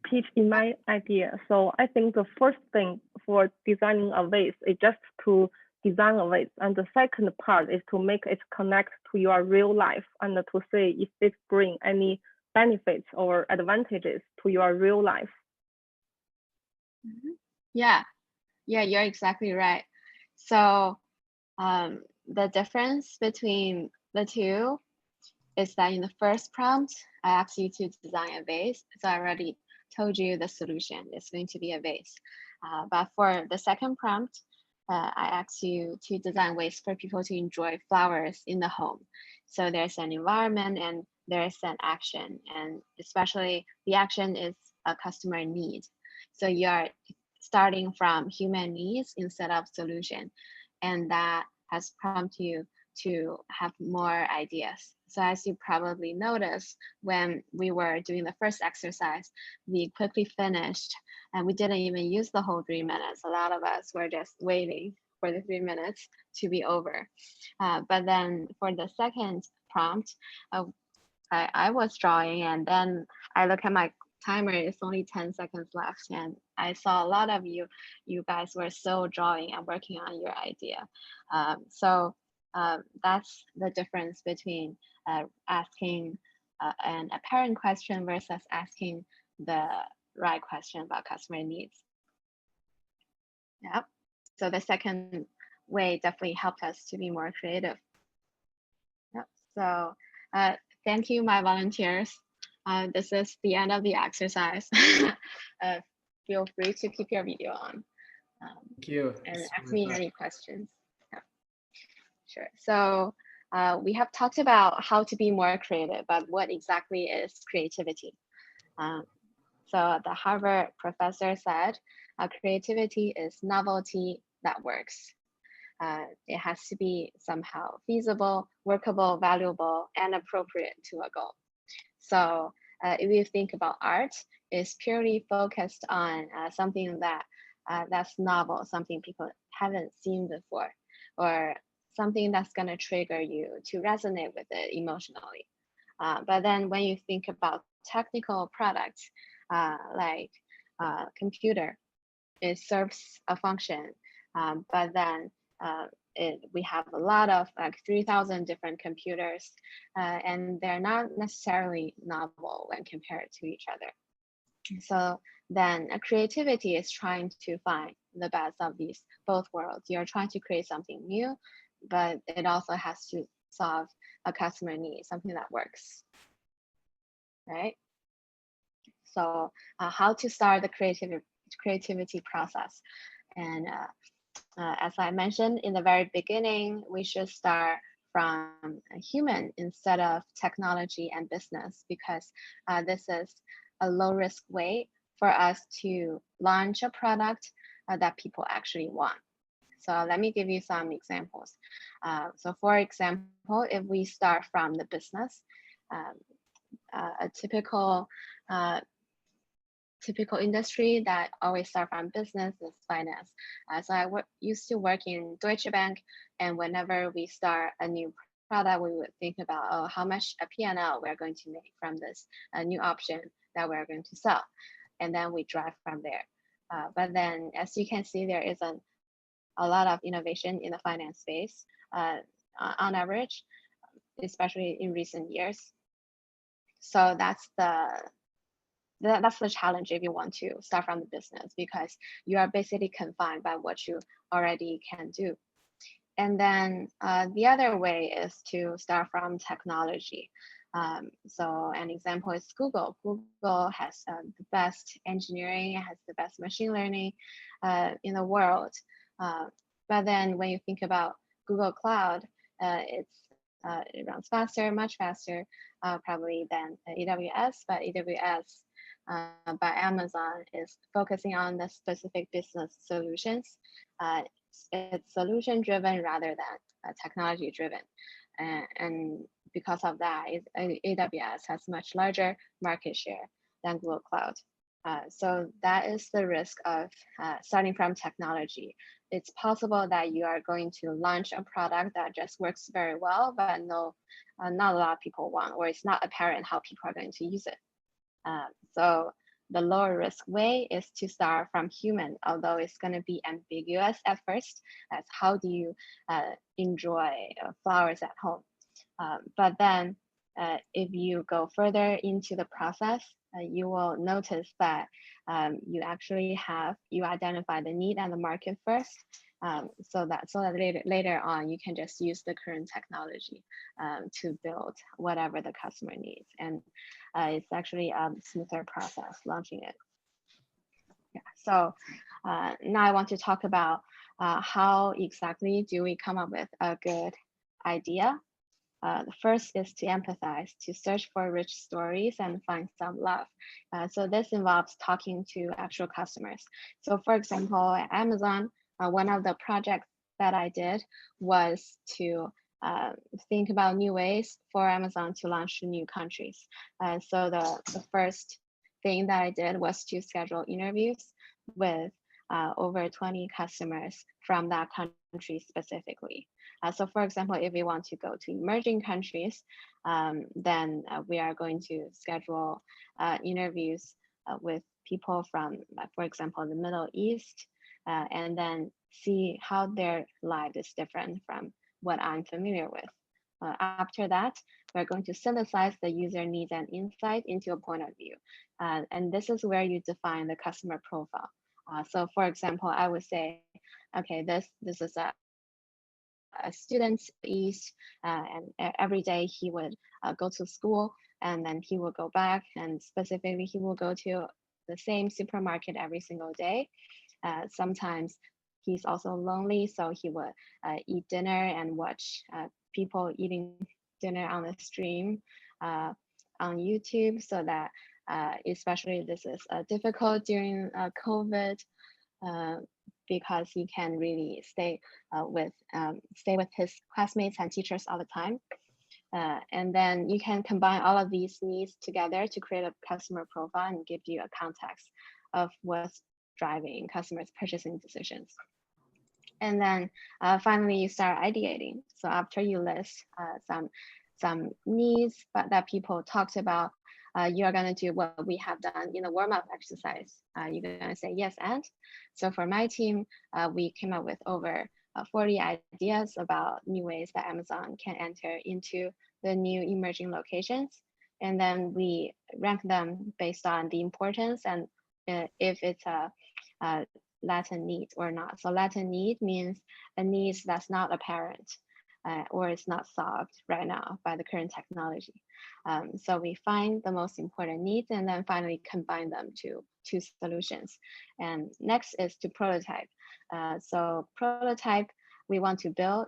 pitch in my idea. So I think the first thing for designing a vase is just to design a vase. And the second part is to make it connect to your real life and to see if it brings any benefits or advantages to your real life. Yeah, you're exactly right. So the difference between the two is that in the first prompt, I asked you to design a vase. So I already told you the solution is going to be a vase. But for the second prompt, I asked you to design ways for people to enjoy flowers in the home. So there's an environment and there's an action, and especially the action is a customer need. So you're starting from human needs instead of solution, and that has prompted you to have more ideas. So as you probably noticed, when we were doing the first exercise, we quickly finished and we didn't even use the whole 3 minutes. A lot of us were just waiting for the 3 minutes to be over. But then for the second prompt, I was drawing, and then I look at my timer, it's only 10 seconds left, and I saw a lot of you guys were still drawing and working on your idea. So that's the difference between asking an apparent question versus asking the right question about customer needs. Yeah. So the second way definitely helped us to be more creative. Yep. So thank you, my volunteers. This is the end of the exercise. Feel free to keep your video on. Thank you. And ask me any questions. Yeah. Sure. So we have talked about how to be more creative, but what exactly is creativity? So the Harvard professor said, creativity is novelty that works. It has to be somehow feasible, workable, valuable, and appropriate to a goal. So if you think about art, it's purely focused on something that's novel, something people haven't seen before, or something that's going to trigger you to resonate with it emotionally. But then when you think about technical products, like computer, it serves a function, but then we have a lot of like 3,000 different computers, and they're not necessarily novel when compared to each other. So then creativity is trying to find the best of these both worlds. You're trying to create something new, but it also has to solve a customer need, something that works, right? So how to start the creativity process. And as I mentioned in the very beginning, we should start from a human instead of technology and business, because this is a low risk way for us to launch a product that people actually want. So let me give you some examples. So for example, if we start from the business, a typical industry that always start from business is finance. So I used to work in Deutsche Bank, and whenever we start a new product, we would think about how much a P&L we're going to make from this new option that we're going to sell, and then we drive from there. But then, as you can see, there isn't a lot of innovation in the finance space on average, especially in recent years. So that's the challenge if you want to start from the business, because you are basically confined by what you already can do. And then the other way is to start from technology. So an example is Google. Google has the best engineering, it has the best machine learning in the world. But then when you think about Google Cloud, it runs faster, much faster, probably than AWS, but AWS by Amazon is focusing on the specific business solutions. It's solution driven rather than technology driven. And because of that, AWS has much larger market share than Google Cloud. So that is the risk of starting from technology. It's possible that you are going to launch a product that just works very well, but not a lot of people want, or it's not apparent how people are going to use it. So the lower risk way is to start from human, although it's going to be ambiguous at first. That's how do you enjoy flowers at home? But then if you go further into the process, you will notice that you actually you identify the need and the market first, so that later on you can just use the current technology to build whatever the customer needs, and it's actually a smoother process launching it. Yeah. So now I want to talk about how exactly do we come up with a good idea. The first is to empathize, to search for rich stories and find some love. So this involves talking to actual customers. So for example, at Amazon, one of the projects that I did was to think about new ways for Amazon to launch to new countries. So the first thing that I did was to schedule interviews with over 20 customers from that country specifically. So for example, if we want to go to emerging countries, then we are going to schedule interviews with people from, for example, the Middle East, and then see how their life is different from what I'm familiar with. After that, we're going to synthesize the user needs and insight into a point of view. And this is where you define the customer profile. So for example, I would say, okay, this is a student East, and every day he would go to school, and then he will go back, and specifically he will go to the same supermarket every single day. Sometimes he's also lonely, so he would eat dinner and watch people eating dinner on the stream on YouTube, so that especially this is difficult during COVID, because he can really stay with his classmates and teachers all the time. And then you can combine all of these needs together to create a customer profile and give you a context of what's driving customers' purchasing decisions. And then finally, you start ideating. So after you list some needs that people talked about, you are going to do what we have done in the warm-up exercise. You're going to say yes and. So for my team, we came up with over 40 ideas about new ways that Amazon can enter into the new emerging locations. And then we rank them based on the importance and if it's a latent need or not. So latent need means a need that's not apparent or it's not solved right now by the current technology. So we find the most important needs and then finally combine them to two solutions. And next is to prototype. So prototype, we want to build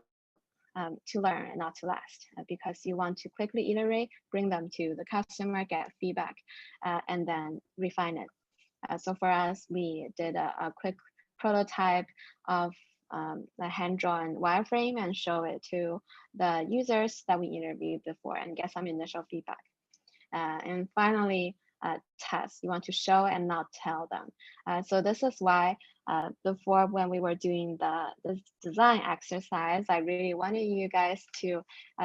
to learn and not to last, because you want to quickly iterate, bring them to the customer, get feedback, and then refine it. So for us, we did a quick prototype of a hand-drawn wireframe and show it to the users that we interviewed before and get some initial feedback. And finally, test. You want to show and not tell them. So this is why before, when we were doing the design exercise, I really wanted you guys to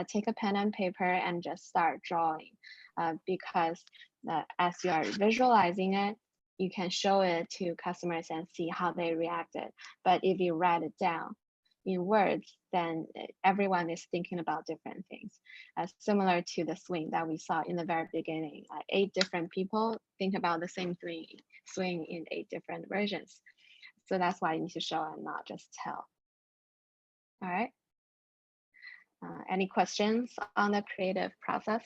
take a pen and paper and just start drawing, because as you are visualizing it, you can show it to customers and see how they reacted. But if you write it down, in words, then everyone is thinking about different things. Similar to the swing that we saw in the very beginning, 8 different people think about the same swing in 8 different versions. So that's why you need to show and not just tell. All right. Any questions on the creative process?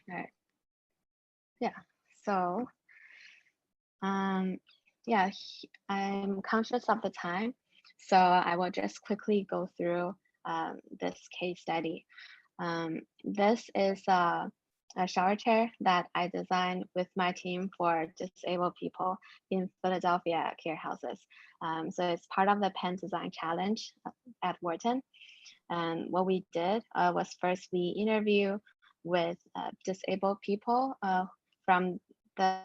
All right. Yeah. So, yeah, I'm conscious of the time, so I will just quickly go through this case study. This is a shower chair that I designed with my team for disabled people in Philadelphia care houses. So it's part of the Pen Design Challenge at Wharton. And what we did was first we interview with disabled people from the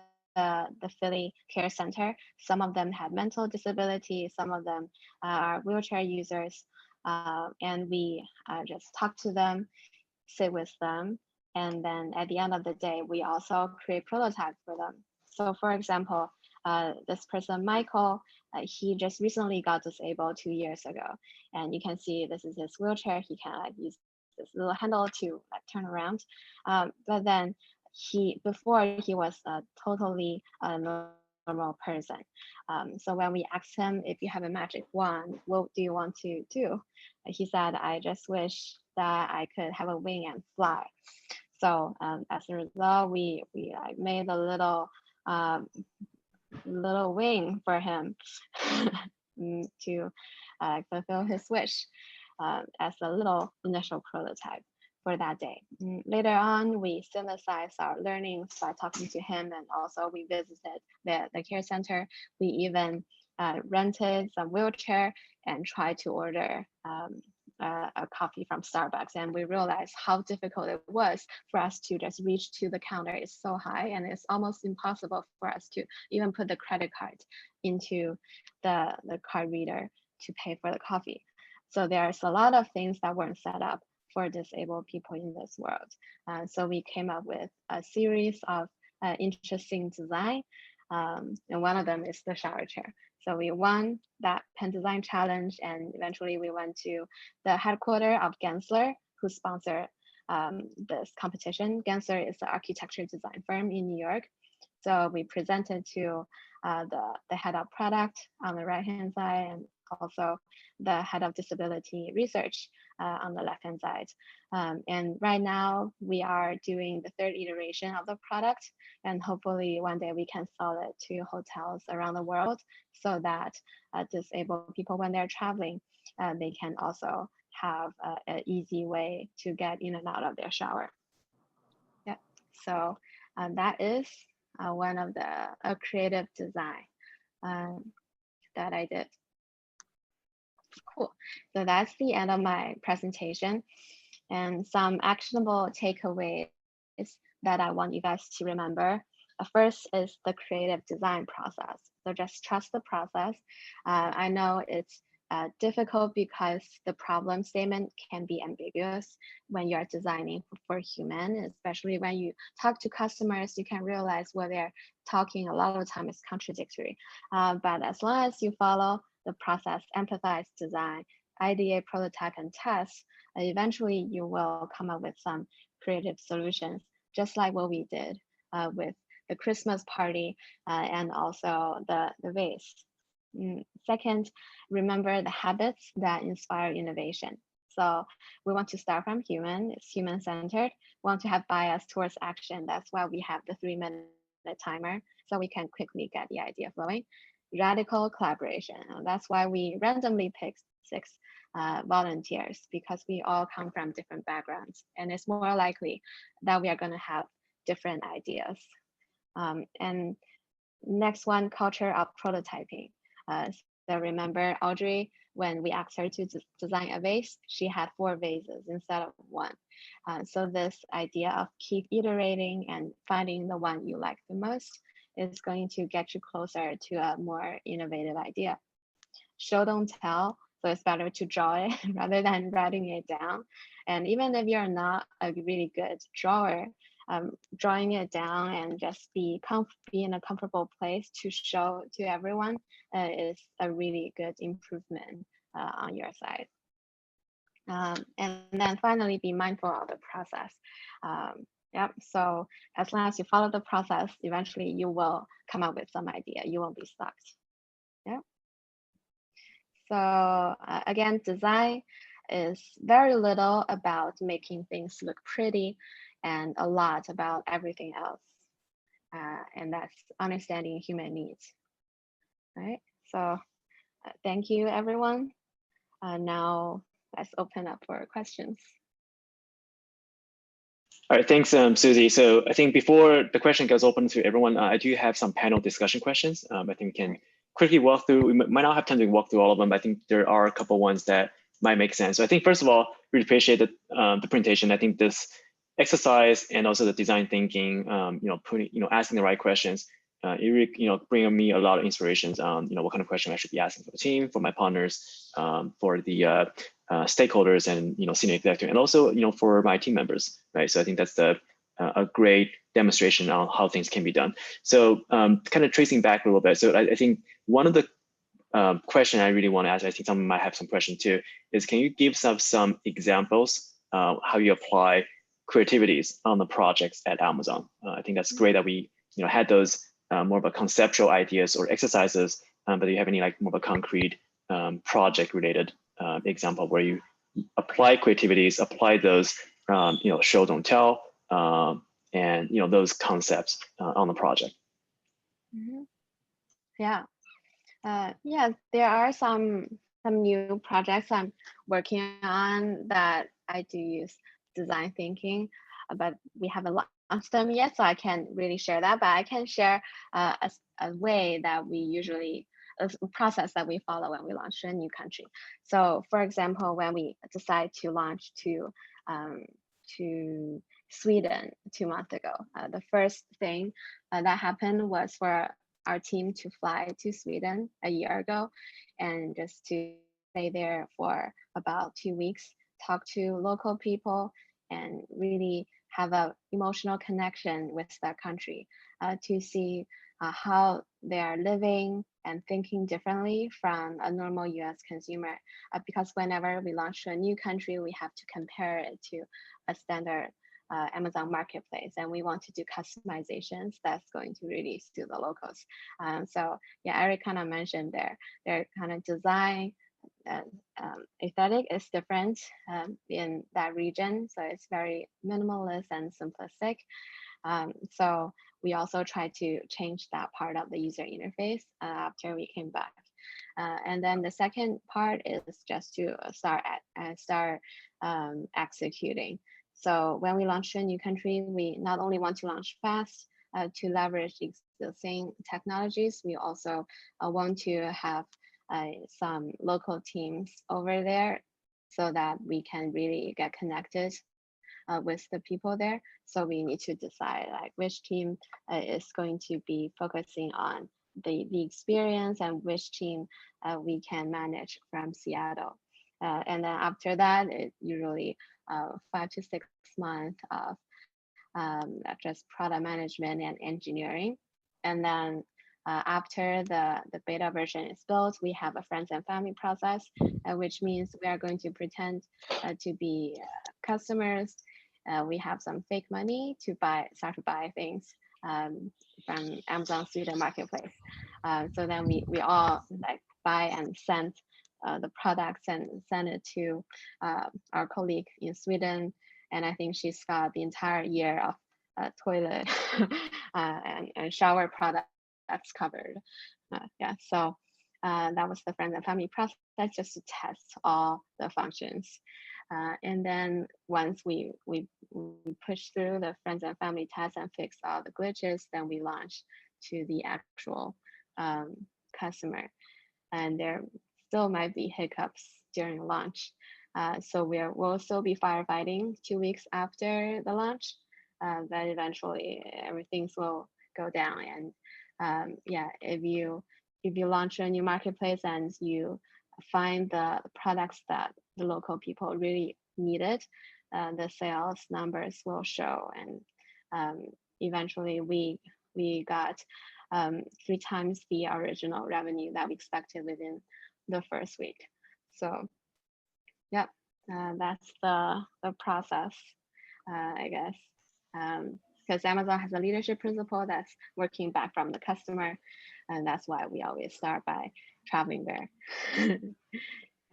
Philly Care Center. Some of them had mental disability, some of them are wheelchair users, and we just talk to them, sit with them, and then at the end of the day, we also create prototypes for them. So for example, this person, Michael, he just recently got disabled 2 years ago, and you can see this is his wheelchair. He can use this little handle to turn around, but then before he was a totally normal person. So when we asked him, if you have a magic wand, what do you want to do? He said, I just wish that I could have a wing and fly. So as a result, we made a little wing for him to fulfill his wish as a little initial prototype for that day. Later on, we synthesized our learnings by talking to him, and also we visited the care center. We even rented some wheelchair and tried to order a coffee from Starbucks, and we realized how difficult it was for us to just reach to the counter. It's so high, and it's almost impossible for us to even put the credit card into the card reader to pay for the coffee. So there's a lot of things that weren't set up for disabled people in this world. So we came up with a series of interesting design, and one of them is the shower chair. So we won that Pen Design Challenge, and eventually we went to the headquarters of Gensler, who sponsored this competition. Gensler is an architecture design firm in New York. So we presented to the head of product on the right-hand side, and also the head of disability research on the left-hand side. And right now we are doing the 3rd iteration of the product, and hopefully one day we can sell it to hotels around the world so that disabled people, when they're traveling, they can also have an easy way to get in and out of their shower. Yeah, so that is one of the creative design that I did. Cool. So that's the end of my presentation, and some actionable takeaways that I want you guys to remember. First is the creative design process. So just trust the process. I know it's difficult because the problem statement can be ambiguous when you're designing for human, especially when you talk to customers, you can realize what they're talking a lot of the time is contradictory. But as long as you follow the process, empathize, design, ideate, prototype, and test, eventually you will come up with some creative solutions, just like what we did with the Christmas party and also the vase. Second, remember the habits that inspire innovation. So we want to start from human, it's human-centered. We want to have bias towards action. That's why we have the 3-minute timer, so we can quickly get the idea flowing. Radical collaboration. That's why we randomly picked 6 volunteers, because we all come from different backgrounds, and it's more likely that we are going to have different ideas. And next one, culture of prototyping. So remember Audrey, when we asked her to design a vase, she had 4 vases instead of 1. So this idea of keep iterating and finding the one you like the most is going to get you closer to a more innovative idea. Show, don't tell. So it's better to draw it rather than writing it down. And even if you're not a really good drawer, drawing it down and just be in a comfortable place to show to everyone is a really good improvement on your side. And then finally, be mindful of the process. Yep. So as long as you follow the process, eventually you will come up with some idea. You won't be stuck. Yeah. So again, design is very little about making things look pretty and a lot about everything else. And that's understanding human needs. Right. So thank you, everyone. Now let's open up for questions. All right, thanks, Susie. So I think before the question goes open to everyone, I do have some panel discussion questions. I think we can quickly walk through. We might not have time to walk through all of them, but I think there are a couple ones that might make sense. So I think first of all, really appreciate the presentation. I think this exercise and also the design thinking, asking the right questions, it really, bringing me a lot of inspirations on, what kind of question I should be asking for the team, for my partners, for the stakeholders and, senior executive, and also, for my team members, right? So I think that's a great demonstration on how things can be done. So kind of tracing back a little bit. So I think one of the question I really want to ask, I think someone might have some question too, is can you give some examples how you apply creativities on the projects at Amazon? I think that's great that we had those more of a conceptual ideas or exercises, but do you have any more of a concrete project related example where you apply creativities, apply those show don't tell, and those concepts on the project? Mm-hmm. Yeah. Yeah, there are some new projects I'm working on that I do use design thinking, but we haven't launched them yet, so I can't really share that. But I can share a way that we usually, a process that we follow when we launch a new country. So, for example, when we decide to launch to Sweden 2 months ago, the first thing that happened was for our team to fly to Sweden a year ago and just to stay there for about 2 weeks, talk to local people, and really have an emotional connection with that country to see how they are living and thinking differently from a normal US consumer. Because whenever we launch a new country, we have to compare it to a standard Amazon Marketplace, and we want to do customizations that's going to really suit the locals. So yeah, Eric kind of mentioned their kind of design aesthetic is different in that region. So it's very minimalist and simplistic. So we also try to change that part of the user interface after we came back. And then the second part is just to start executing. So when we launch a new country, we not only want to launch fast to leverage existing technologies, we also want to have some local teams over there so that we can really get connected with the people there. So we need to decide which team is going to be focusing on the experience and which team we can manage from Seattle. And then after that, it usually 5 to 6 months of just product management and engineering. And then after the beta version is built, we have a friends and family process, which means we are going to pretend to be customers. We have some fake money to start to buy things from Amazon Sweden Marketplace. So then we all buy and send the products and send it to our colleague in Sweden. And I think she's got the entire year of toilet and shower products covered. Yeah, so that was the friends and family process, just to test all the functions. And then once we push through the friends and family test and fix all the glitches, then we launch to the actual customer. And there still might be hiccups during launch. So we'll still be firefighting 2 weeks after the launch, but eventually everything will go down. And yeah, if you launch a new marketplace and you find the products that the local people really needed, the sales numbers will show, and eventually we got 3 times the original revenue that we expected within the first week. So yeah, that's the process, I guess. Because Amazon has a leadership principle that's working back from the customer, and that's why we always start by traveling there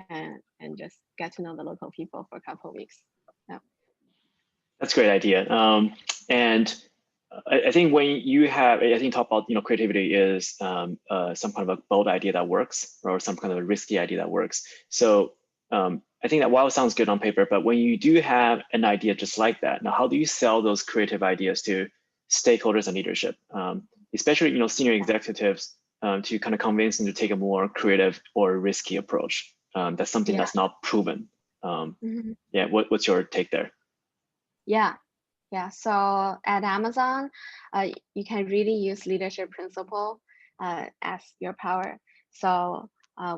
and just get to know the local people for a couple of weeks. Yeah. That's a great idea. And I think when you have, I think talk about, creativity is some kind of a bold idea that works, or some kind of a risky idea that works. So I think that while it sounds good on paper, but when you do have an idea just like that, now how do you sell those creative ideas to stakeholders and leadership, especially senior executives, to kind of convince them to take a more creative or risky approach? That's something that's not proven. Yeah, what's your take there? Yeah, so at Amazon, you can really use leadership principle as your power. So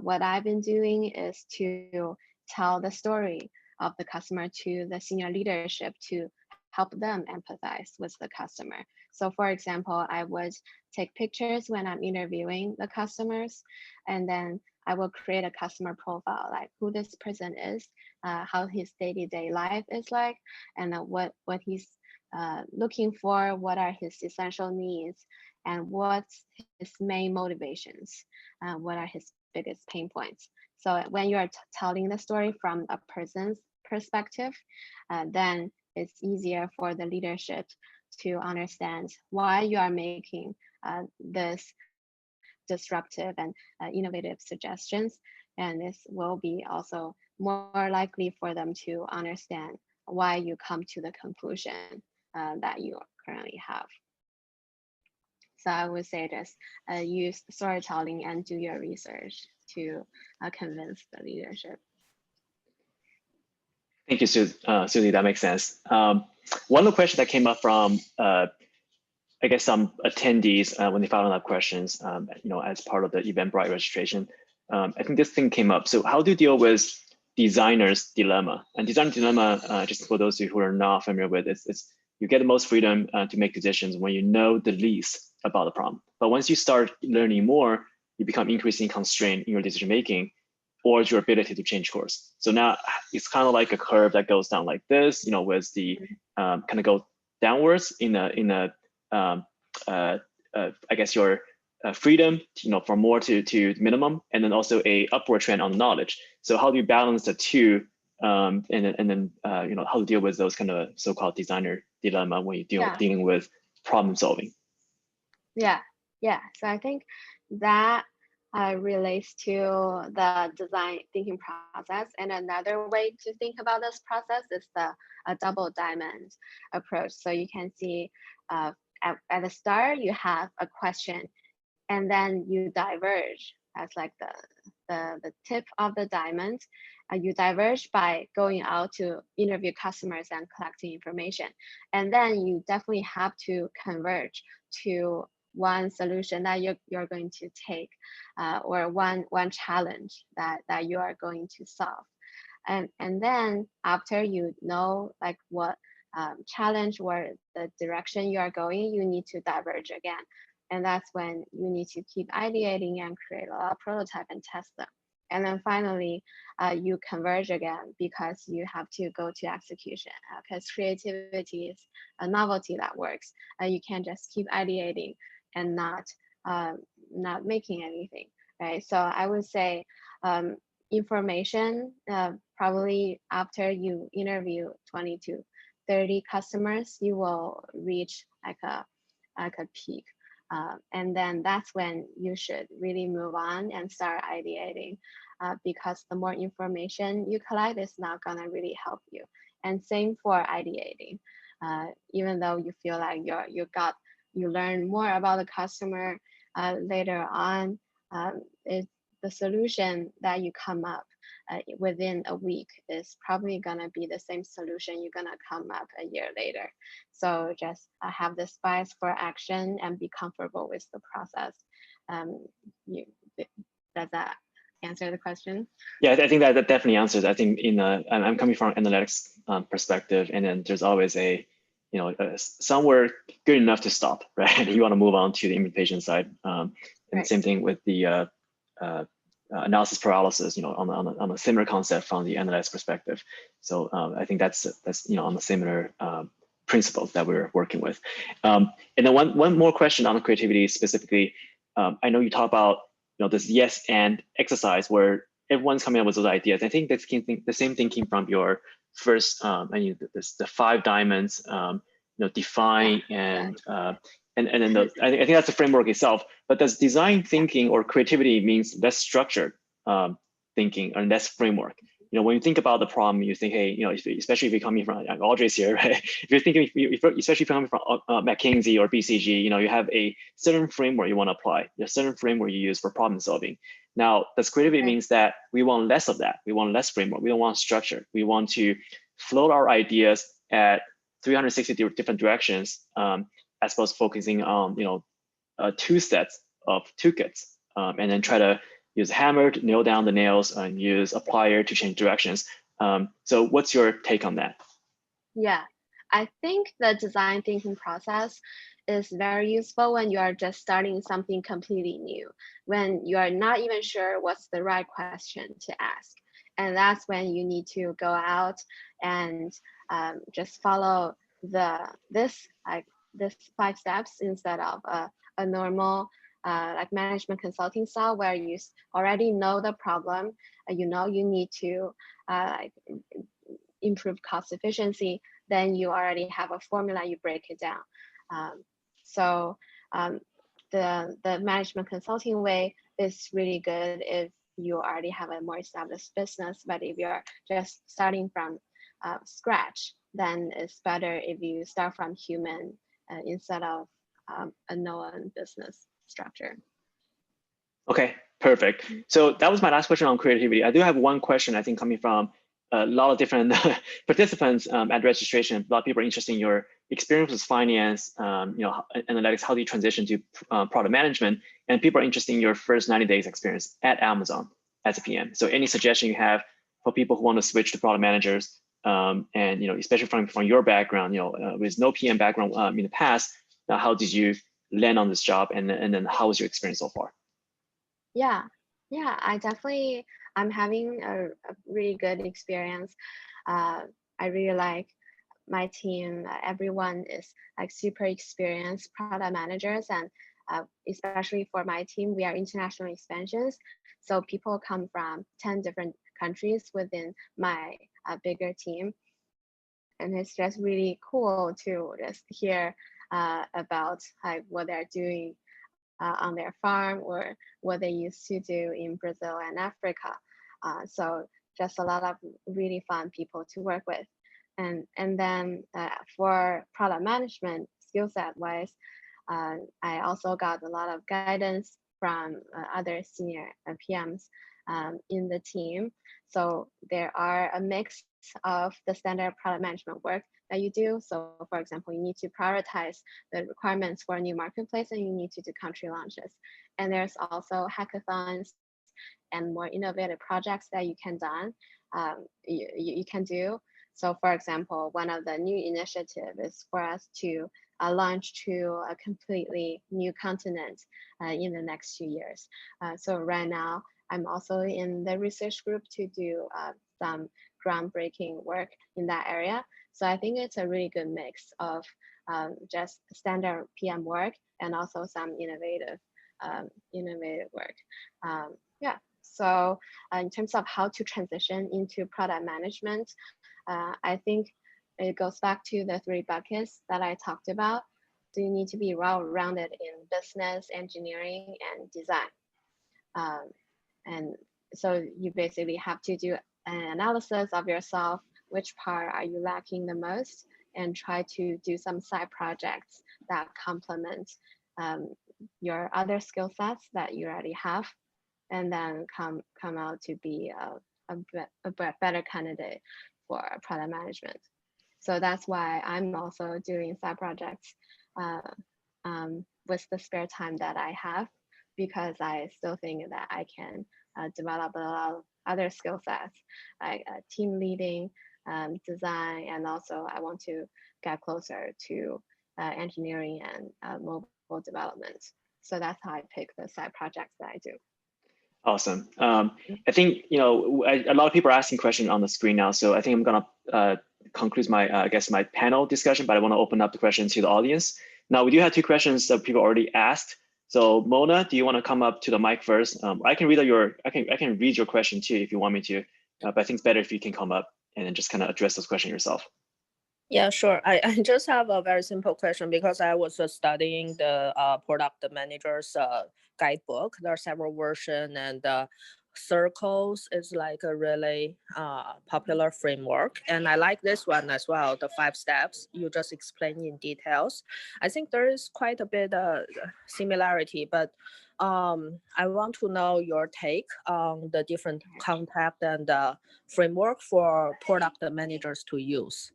what I've been doing is to tell the story of the customer to the senior leadership to help them empathize with the customer. So for example, I would take pictures when I'm interviewing the customers, and then I will create a customer profile, like who this person is, how his day-to-day life is like, and what he's looking for, what are his essential needs, and what's his main motivations, what are his biggest pain points. So when you are telling the story from a person's perspective, then it's easier for the leadership to understand why you are making this disruptive and innovative suggestions. And this will be also more likely for them to understand why you come to the conclusion that you currently have. So I would say just use storytelling and do your research to convince the leadership. Thank you, Susie. That makes sense. One of the questions that came up from, I guess, some attendees when they filed on that questions, as part of the Eventbrite registration, I think this thing came up. So how do you deal with designer's dilemma? And designer dilemma, just for those of you who are not familiar with it, it's you get the most freedom to make decisions when you know the least about the problem. But once you start learning more, you become increasingly constrained in your decision making or your ability to change course. So now it's kind of like a curve that goes down like this, with the kind of go downwards in a I guess your freedom, from more to minimum, and then also a upward trend on knowledge. So how do you balance the two, and then how to deal with those kind of so-called designer dilemma when you're dealing with problem solving? Yeah. So I think that relates to the design thinking process. And another way to think about this process is the double diamond approach. So you can see at the start, you have a question, and then you diverge as like the tip of the diamond. You diverge by going out to interview customers and collecting information. And then you definitely have to converge to one solution that you're going to take, or one challenge that you are going to solve. And then after you know like what challenge or the direction you are going, you need to diverge again. And that's when you need to keep ideating and create a lot of prototype and test them. And then finally, you converge again because you have to go to execution, because creativity is a novelty that works. You can't just keep ideating and not making anything, right? So I would say information, probably after you interview 20 to 30 customers, you will reach like a peak. And then that's when you should really move on and start ideating, because the more information you collect is not gonna really help you. And same for ideating. Even though you feel like you learn more about the customer later on, the solution that you come up within a week is probably gonna be the same solution you're gonna come up a year later. So just have this bias for action and be comfortable with the process. Does that answer the question? Yeah, I think that definitely answers. I think I'm coming from an analytics perspective, and then there's always a some were good enough to stop, right? You want to move on to the implementation side. And Right. same thing with the analysis paralysis, on a similar concept from the analyst perspective. So I think that's on the similar principles that we're working with. And then one more question on creativity specifically. I know you talk about this yes and exercise where everyone's coming up with those ideas. I think that's the same thinking from your first, the 5 diamonds, define and then I think that's the framework itself. But does design thinking or creativity means less structured thinking and less framework? When you think about the problem, you think, hey, especially if you're coming from, Audrey's here, right? If you're thinking, especially if you're coming from McKinsey or BCG, you have a certain framework you want to apply, a certain framework you use for problem solving. Now, does creativity means that we want less of that. We want less framework. We don't want structure. We want to float our ideas at 360 different directions, as opposed to focusing on, 2 sets of toolkits, and then try to use a hammer to nail down the nails and use a plier to change directions. So what's your take on that? Yeah, I think the design thinking process is very useful when you are just starting something completely new, when you are not even sure what's the right question to ask. And that's when you need to go out and just follow this 5 steps instead of a normal like management consulting style where you already know the problem, you need to improve cost efficiency, then you already have a formula, you break it down. So the management consulting way is really good if you already have a more established business, but if you're just starting from scratch, then it's better if you start from human instead of a known business structure. Okay, perfect. So that was my last question on creativity. I do have one question, I think, coming from a lot of different participants at registration. A lot of people are interested in your experience with finance, analytics, how do you transition to product management? And people are interested in your first 90 days experience at Amazon as a PM. So any suggestion you have for people who want to switch to product managers, and especially from your background, with no PM background in the past, how did you land on this job, and then how was your experience so far? Yeah, I'm having a really good experience. I really like my team. Everyone is like super experienced product managers, and especially for my team, we are international expansions. So people come from 10 different countries within my bigger team. And it's just really cool to just hear about like what they're doing on their farm or what they used to do in Brazil and Africa. So just a lot of really fun people to work with. And then for product management skill set wise, I also got a lot of guidance from other senior PMs in the team. So there are a mix of the standard product management work that you do. So for example, you need to prioritize the requirements for a new marketplace, and you need to do country launches. And there's also hackathons and more innovative projects that you can do. So for example, one of the new initiatives is for us to launch to a completely new continent in the next 2 years. So right now, I'm also in the research group to do some groundbreaking work in that area. So I think it's a really good mix of just standard PM work and also some innovative work. Yeah. So in terms of how to transition into product management, I think it goes back to the 3 buckets that I talked about. So you need to be well-rounded in business, engineering, and design. And so you basically have to do an analysis of yourself, which part are you lacking the most, and try to do some side projects that complement your other skill sets that you already have, and then come out to be a better candidate for product management. So that's why I'm also doing side projects with the spare time that I have, because I still think that I can develop a lot of other skill sets like team leading, design, and also I want to get closer to engineering and mobile development. So that's how I pick the side projects that I do. Awesome. I think, a lot of people are asking questions on the screen now. So I think I'm going to conclude my, my panel discussion, but I want to open up the question to the audience. Now, we do have 2 questions that people already asked. So Mona, do you want to come up to the mic first? I can read I can read your question too if you want me to, but I think it's better if you can come up and then just kind of address those questions yourself. Yeah, sure. I just have a very simple question because I was studying the product manager's guidebook. There are several versions, and circles is like a really popular framework. And I like this one as well, the 5 steps you just explained in details. I think there is quite a bit of similarity, but I want to know your take on the different concept and framework for product managers to use.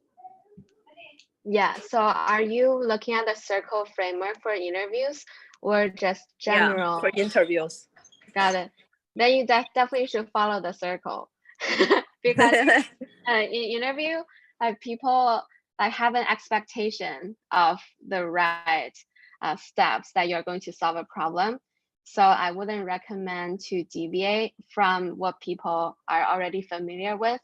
Yeah, so are you looking at the circle framework for interviews or just general? Yeah, for interviews. Got it. Then you definitely should follow the circle because in interview, people have an expectation of the right steps that you're going to solve a problem. So I wouldn't recommend to deviate from what people are already familiar with.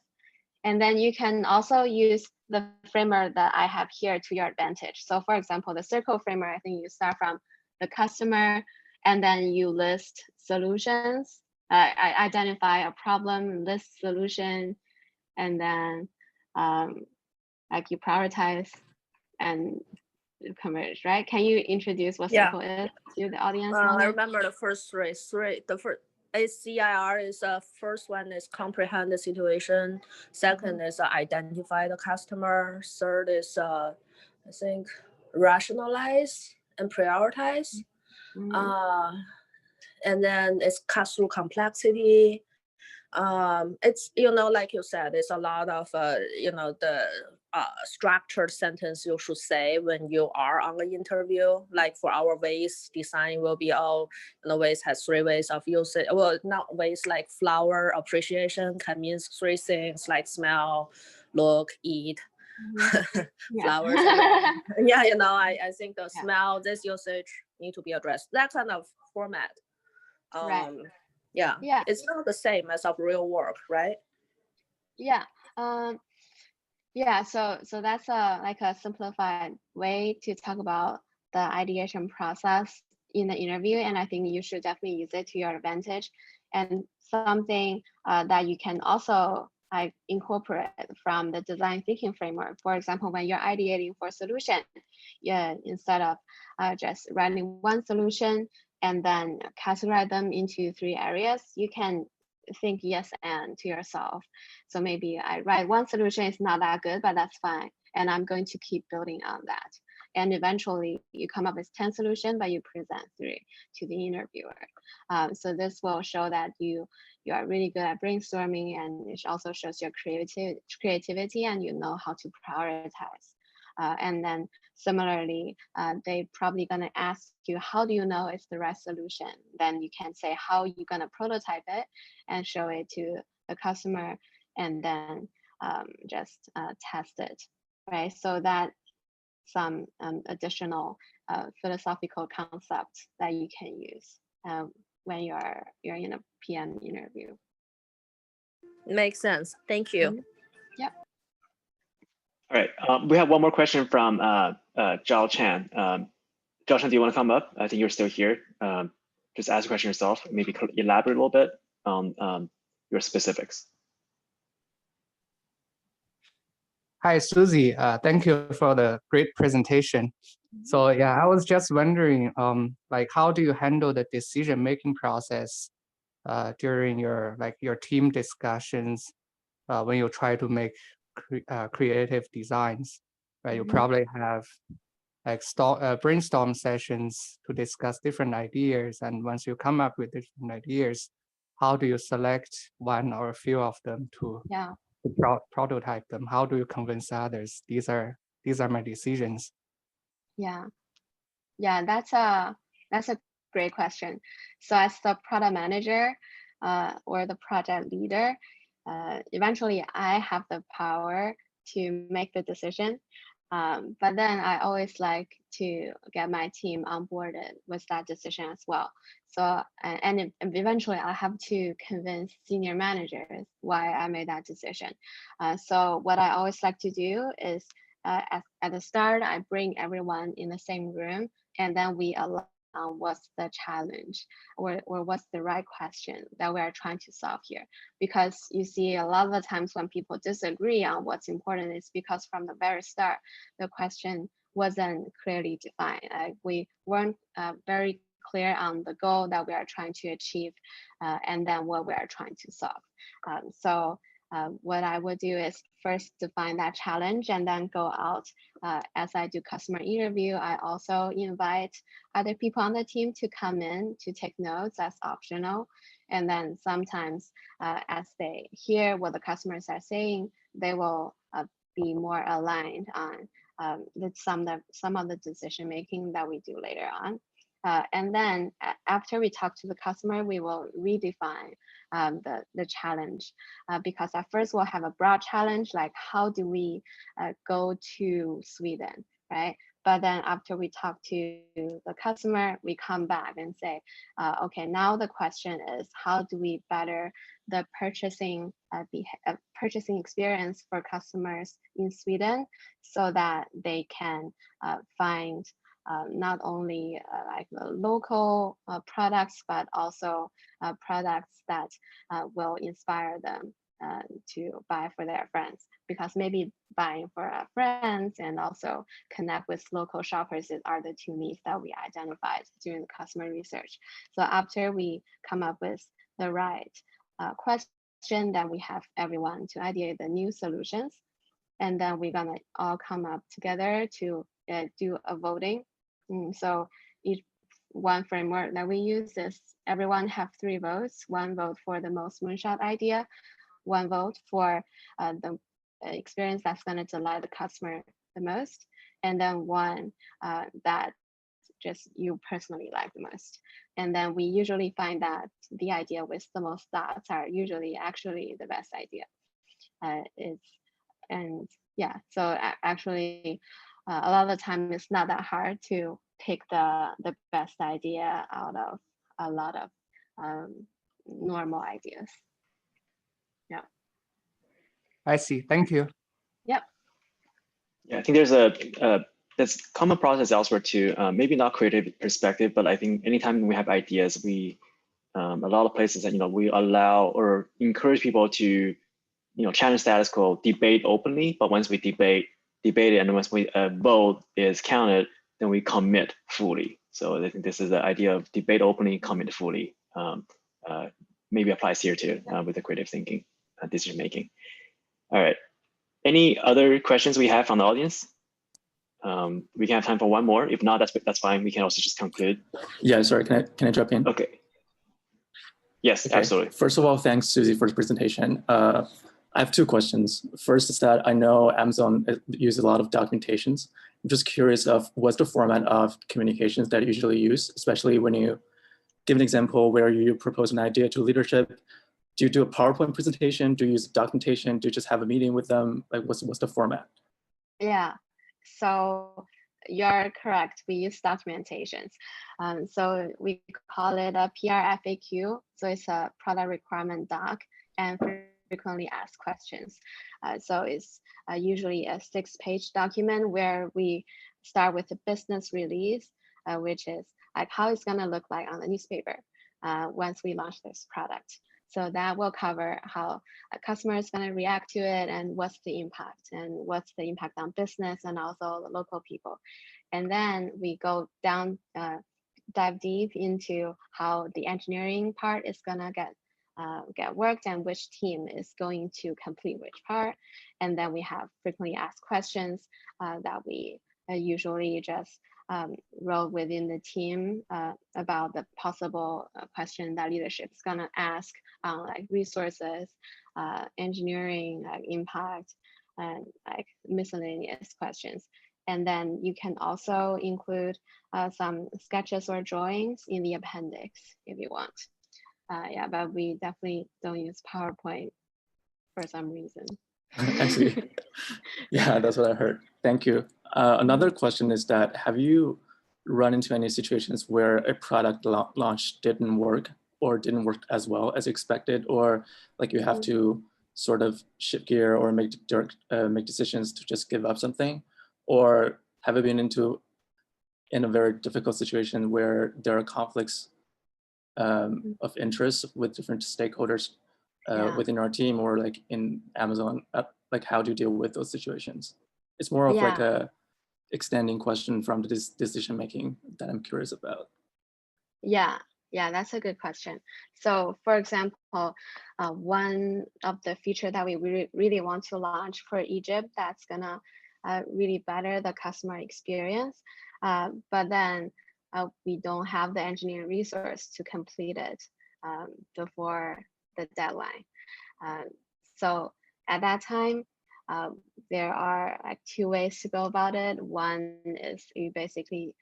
And then you can also use the framework that I have here to your advantage. So for example, the circle framework, I think you start from the customer and then you list solutions, identify a problem, list solution, and then you prioritize and converge, right? Can you introduce what circle is to the audience? I remember the first 3. The first CIR is first one is comprehend the situation. Second is identify the customer. Third is I think rationalize and prioritize. And then it's cut through complexity. It's like you said, it's a lot of the structured sentence you should say when you are on the interview. Like for our ways design will be ways has 3 ways of using. Well, not ways like flower appreciation can mean 3 things like smell, look, eat. Flowers. I think the smell, this usage need to be addressed. That kind of format. Right. Yeah, it's not the same as of real work, right? Yeah. So that's a simplified way to talk about the ideation process in the interview, and I think you should definitely use it to your advantage. And something that you can also incorporate from the design thinking framework. For example, when you're ideating for a solution, instead of just writing one solution and then categorize them into 3 areas, you can think yes and to yourself. So maybe I write one solution is not that good, but that's fine. And I'm going to keep building on that. And eventually you come up with 10 solutions, but you present 3 to the interviewer. So this will show that you are really good at brainstorming, and it also shows your creativity and you know how to prioritize. And then similarly, they probably gonna ask you, how do you know it's the right solution? Then you can say how you're gonna prototype it and show it to the customer, and then just test it, right? So that some additional philosophical concepts that you can use when you're in a PM interview. Makes sense. Thank you. Yep. All right, we have one more question from Zhao Chan. Zhao Chan, do you want to come up? I think you're still here. Just ask a question yourself, maybe elaborate a little bit on your specifics. Hi, Susie. Thank you for the great presentation. So yeah, I was just wondering, how do you handle the decision-making process during your team discussions when you try to make creative designs, right? You probably have brainstorm sessions to discuss different ideas, and once you come up with different ideas, how do you select one or a few of them to prototype them? How do you convince others these are my decisions? Yeah, that's a great question. So as the product manager or the project leader, eventually I have the power to make the decision. But then I always like to get my team onboarded with that decision as well. So, and eventually I have to convince senior managers why I made that decision. So what I always like to do is at the start, I bring everyone in the same room, and then we align on what's the challenge or what's the right question that we are trying to solve here. Because you see a lot of the times when people disagree on what's important, it's because from the very start, the question wasn't clearly defined. We weren't very clear on the goal that we are trying to achieve and then what we are trying to solve. So what I would do is first define that challenge and then go out. As I do customer interview, I also invite other people on the team to come in to take notes as optional. And then sometimes as they hear what the customers are saying, they will be more aligned on some of the decision making that we do later on. And then after we talk to the customer, we will redefine the challenge because at first we'll have a broad challenge, like how do we go to Sweden, right? But then after we talk to the customer, we come back and say, okay, now the question is how do we better the purchasing experience for customers in Sweden so that they can find not only like the local products, but also products that will inspire them to buy for their friends, because maybe buying for friends and also connect with local shoppers are the two needs that we identified during the customer research. So after we come up with the right question, then we have everyone to ideate the new solutions, and then we're gonna all come up together to do a voting. So one framework that we use is everyone have 3 votes, 1 vote for the most moonshot idea, 1 vote for the experience that's going to delight the customer the most, and then 1 that just you personally like the most. And then we usually find that the idea with the most thoughts are usually actually the best idea. So actually a lot of the time it's not that hard to pick the best idea out of a lot of normal ideas. Yeah. I see. Thank you. Yep. Yeah, I think there's that's common process elsewhere too. Maybe not creative perspective, but I think anytime we have ideas, we a lot of places that we allow or encourage people to challenge status quo, debate openly. But once we debate it, and once we vote is counted, then we commit fully. So I think this is the idea of debate openly, commit fully. Maybe applies here too with the creative thinking, decision making. All right. Any other questions we have from the audience? We can have time for one more. If not, that's fine. We can also just conclude. Yeah, sorry. Can I jump in? Okay. Yes, okay. Absolutely. First of all, thanks, Susie, for the presentation. I have 2 questions. First is that I know Amazon uses a lot of documentations. I'm just curious of what's the format of communications that you usually use, especially when you give an example where you propose an idea to leadership. Do you do a PowerPoint presentation? Do you use documentation? Do you just have a meeting with them? Like, what's the format? Yeah, so you're correct. We use documentations. So we call it a PRFAQ. So it's a product requirement doc and frequently asked questions. So it's usually a 6-page document where we start with the business release, which is like how it's going to look like on the newspaper once we launch this product. So that will cover how a customer is going to react to it and what's the impact on business and also the local people. And then we go down, dive deep into how the engineering part is going to get worked and which team is going to complete which part. And then we have frequently asked questions that we usually just role within the team about the possible question that leadership is going to ask on like resources, engineering, impact, and like miscellaneous questions. And then you can also include some sketches or drawings in the appendix if you want. Yeah, but we definitely don't use PowerPoint for some reason. I see. Yeah, that's what I heard. Thank you. Another question is that, have you run into any situations where a product launch didn't work or didn't work as well as expected, or like you have to sort of shift gear or make decisions to just give up something? Or have you been in a very difficult situation where there are conflicts of interest with different stakeholders within our team or like in Amazon? Like, how do you deal with those situations? It's more of like a extending question from the decision making that I'm curious about. Yeah, that's a good question. So for example, one of the feature that we really want to launch for Egypt that's gonna really better the customer experience, but then we don't have the engineering resource to complete it before the deadline. So at that time, there are like two ways to go about it. One is you basically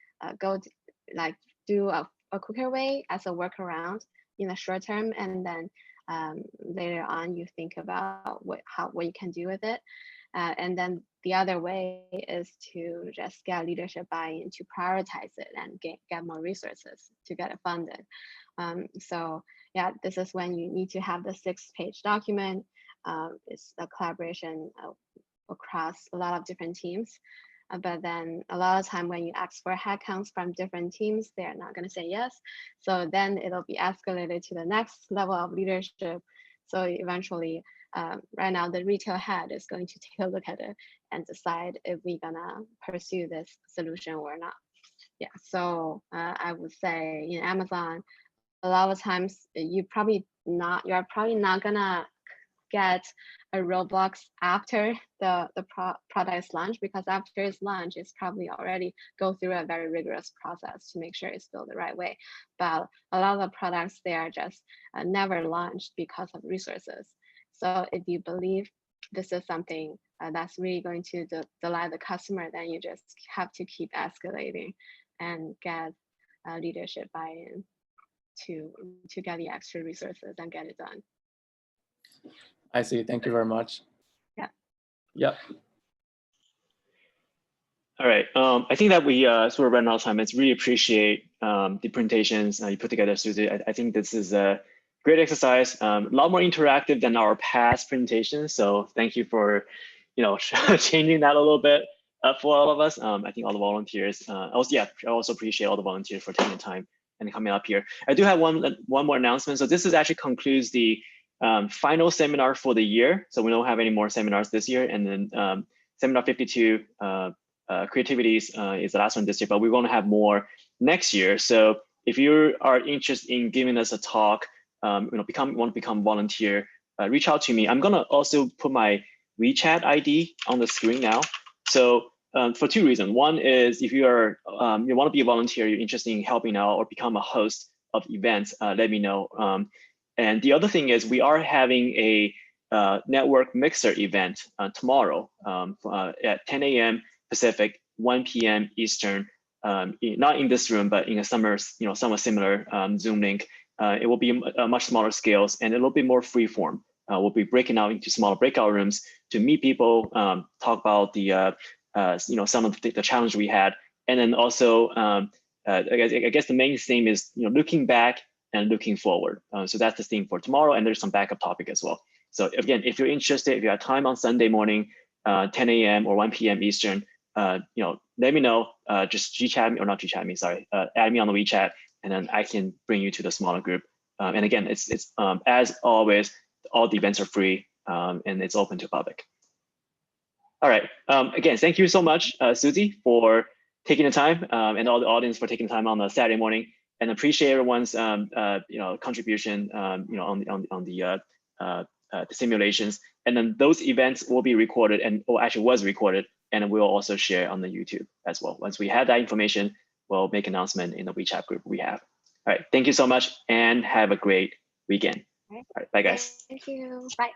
do a quicker way as a workaround in the short term, and then later on you think about what you can do with it. And then the other way is to just get leadership buy-in to prioritize it and get more resources to get it funded. So yeah, this is when you need to have the 6-page document. It's a collaboration across a lot of different teams. But then a lot of time when you ask for headcounts from different teams, they're not going to say yes. So then it'll be escalated to the next level of leadership. So eventually, right now, the retail head is going to take a look at it and decide if we're going to pursue this solution or not. Yeah, so I would say in Amazon, a lot of times you're probably not going to get a Roblox after the product is launched, because after it's launched, it's probably already go through a very rigorous process to make sure it's built the right way. But a lot of the products, they are just never launched because of resources. So if you believe this is something that's really going to delight the customer, then you just have to keep escalating and get leadership buy-in to get the extra resources and get it done. I see. Thank you very much. Yeah. Yep. All right. I think that we sort of ran out of time. It's really appreciate the presentations you put together, Susie. I think this is a great exercise, a lot more interactive than our past presentations. So thank you for, changing that a little bit for all of us. I think all the volunteers. I also appreciate all the volunteers for taking the time and coming up here. I do have one more announcement. So this actually concludes the final seminar for the year. So we don't have any more seminars this year. And then seminar 52, creativities is the last one this year, but we're going to have more next year. So if you are interested in giving us a talk, want to become volunteer, reach out to me. I'm going to also put my WeChat ID on the screen now. So for two reasons. One is if you are you want to be a volunteer, you're interested in helping out or become a host of events, let me know. And the other thing is we are having a network mixer event tomorrow at 10 a.m. Pacific, 1 p.m. Eastern, not in this room, but in a somewhat similar Zoom link. It will be a much smaller scales and it'll be more free form. We'll be breaking out into smaller breakout rooms to meet people, talk about the some of the challenge we had, and then also I guess the main theme is looking back and looking forward. So that's the theme for tomorrow, and there's some backup topic as well. So again, if you're interested, if you have time on Sunday morning, 10 a.m. or 1 p.m. Eastern, let me know. Just G-chat me, or not G-chat me, sorry. Add me on the WeChat, and then I can bring you to the smaller group. And again, it's as always, all the events are free and it's open to public. All right. Again, thank you so much, Susie, for taking the time, and all the audience for taking time on a Saturday morning. And appreciate everyone's contribution on the simulations. And then those events will be recorded actually was recorded, and we'll also share on the YouTube as well. Once we have that information, we'll make an announcement in the WeChat group we have. All right, thank you so much and have a great weekend. All right, bye guys. Thank you. Bye.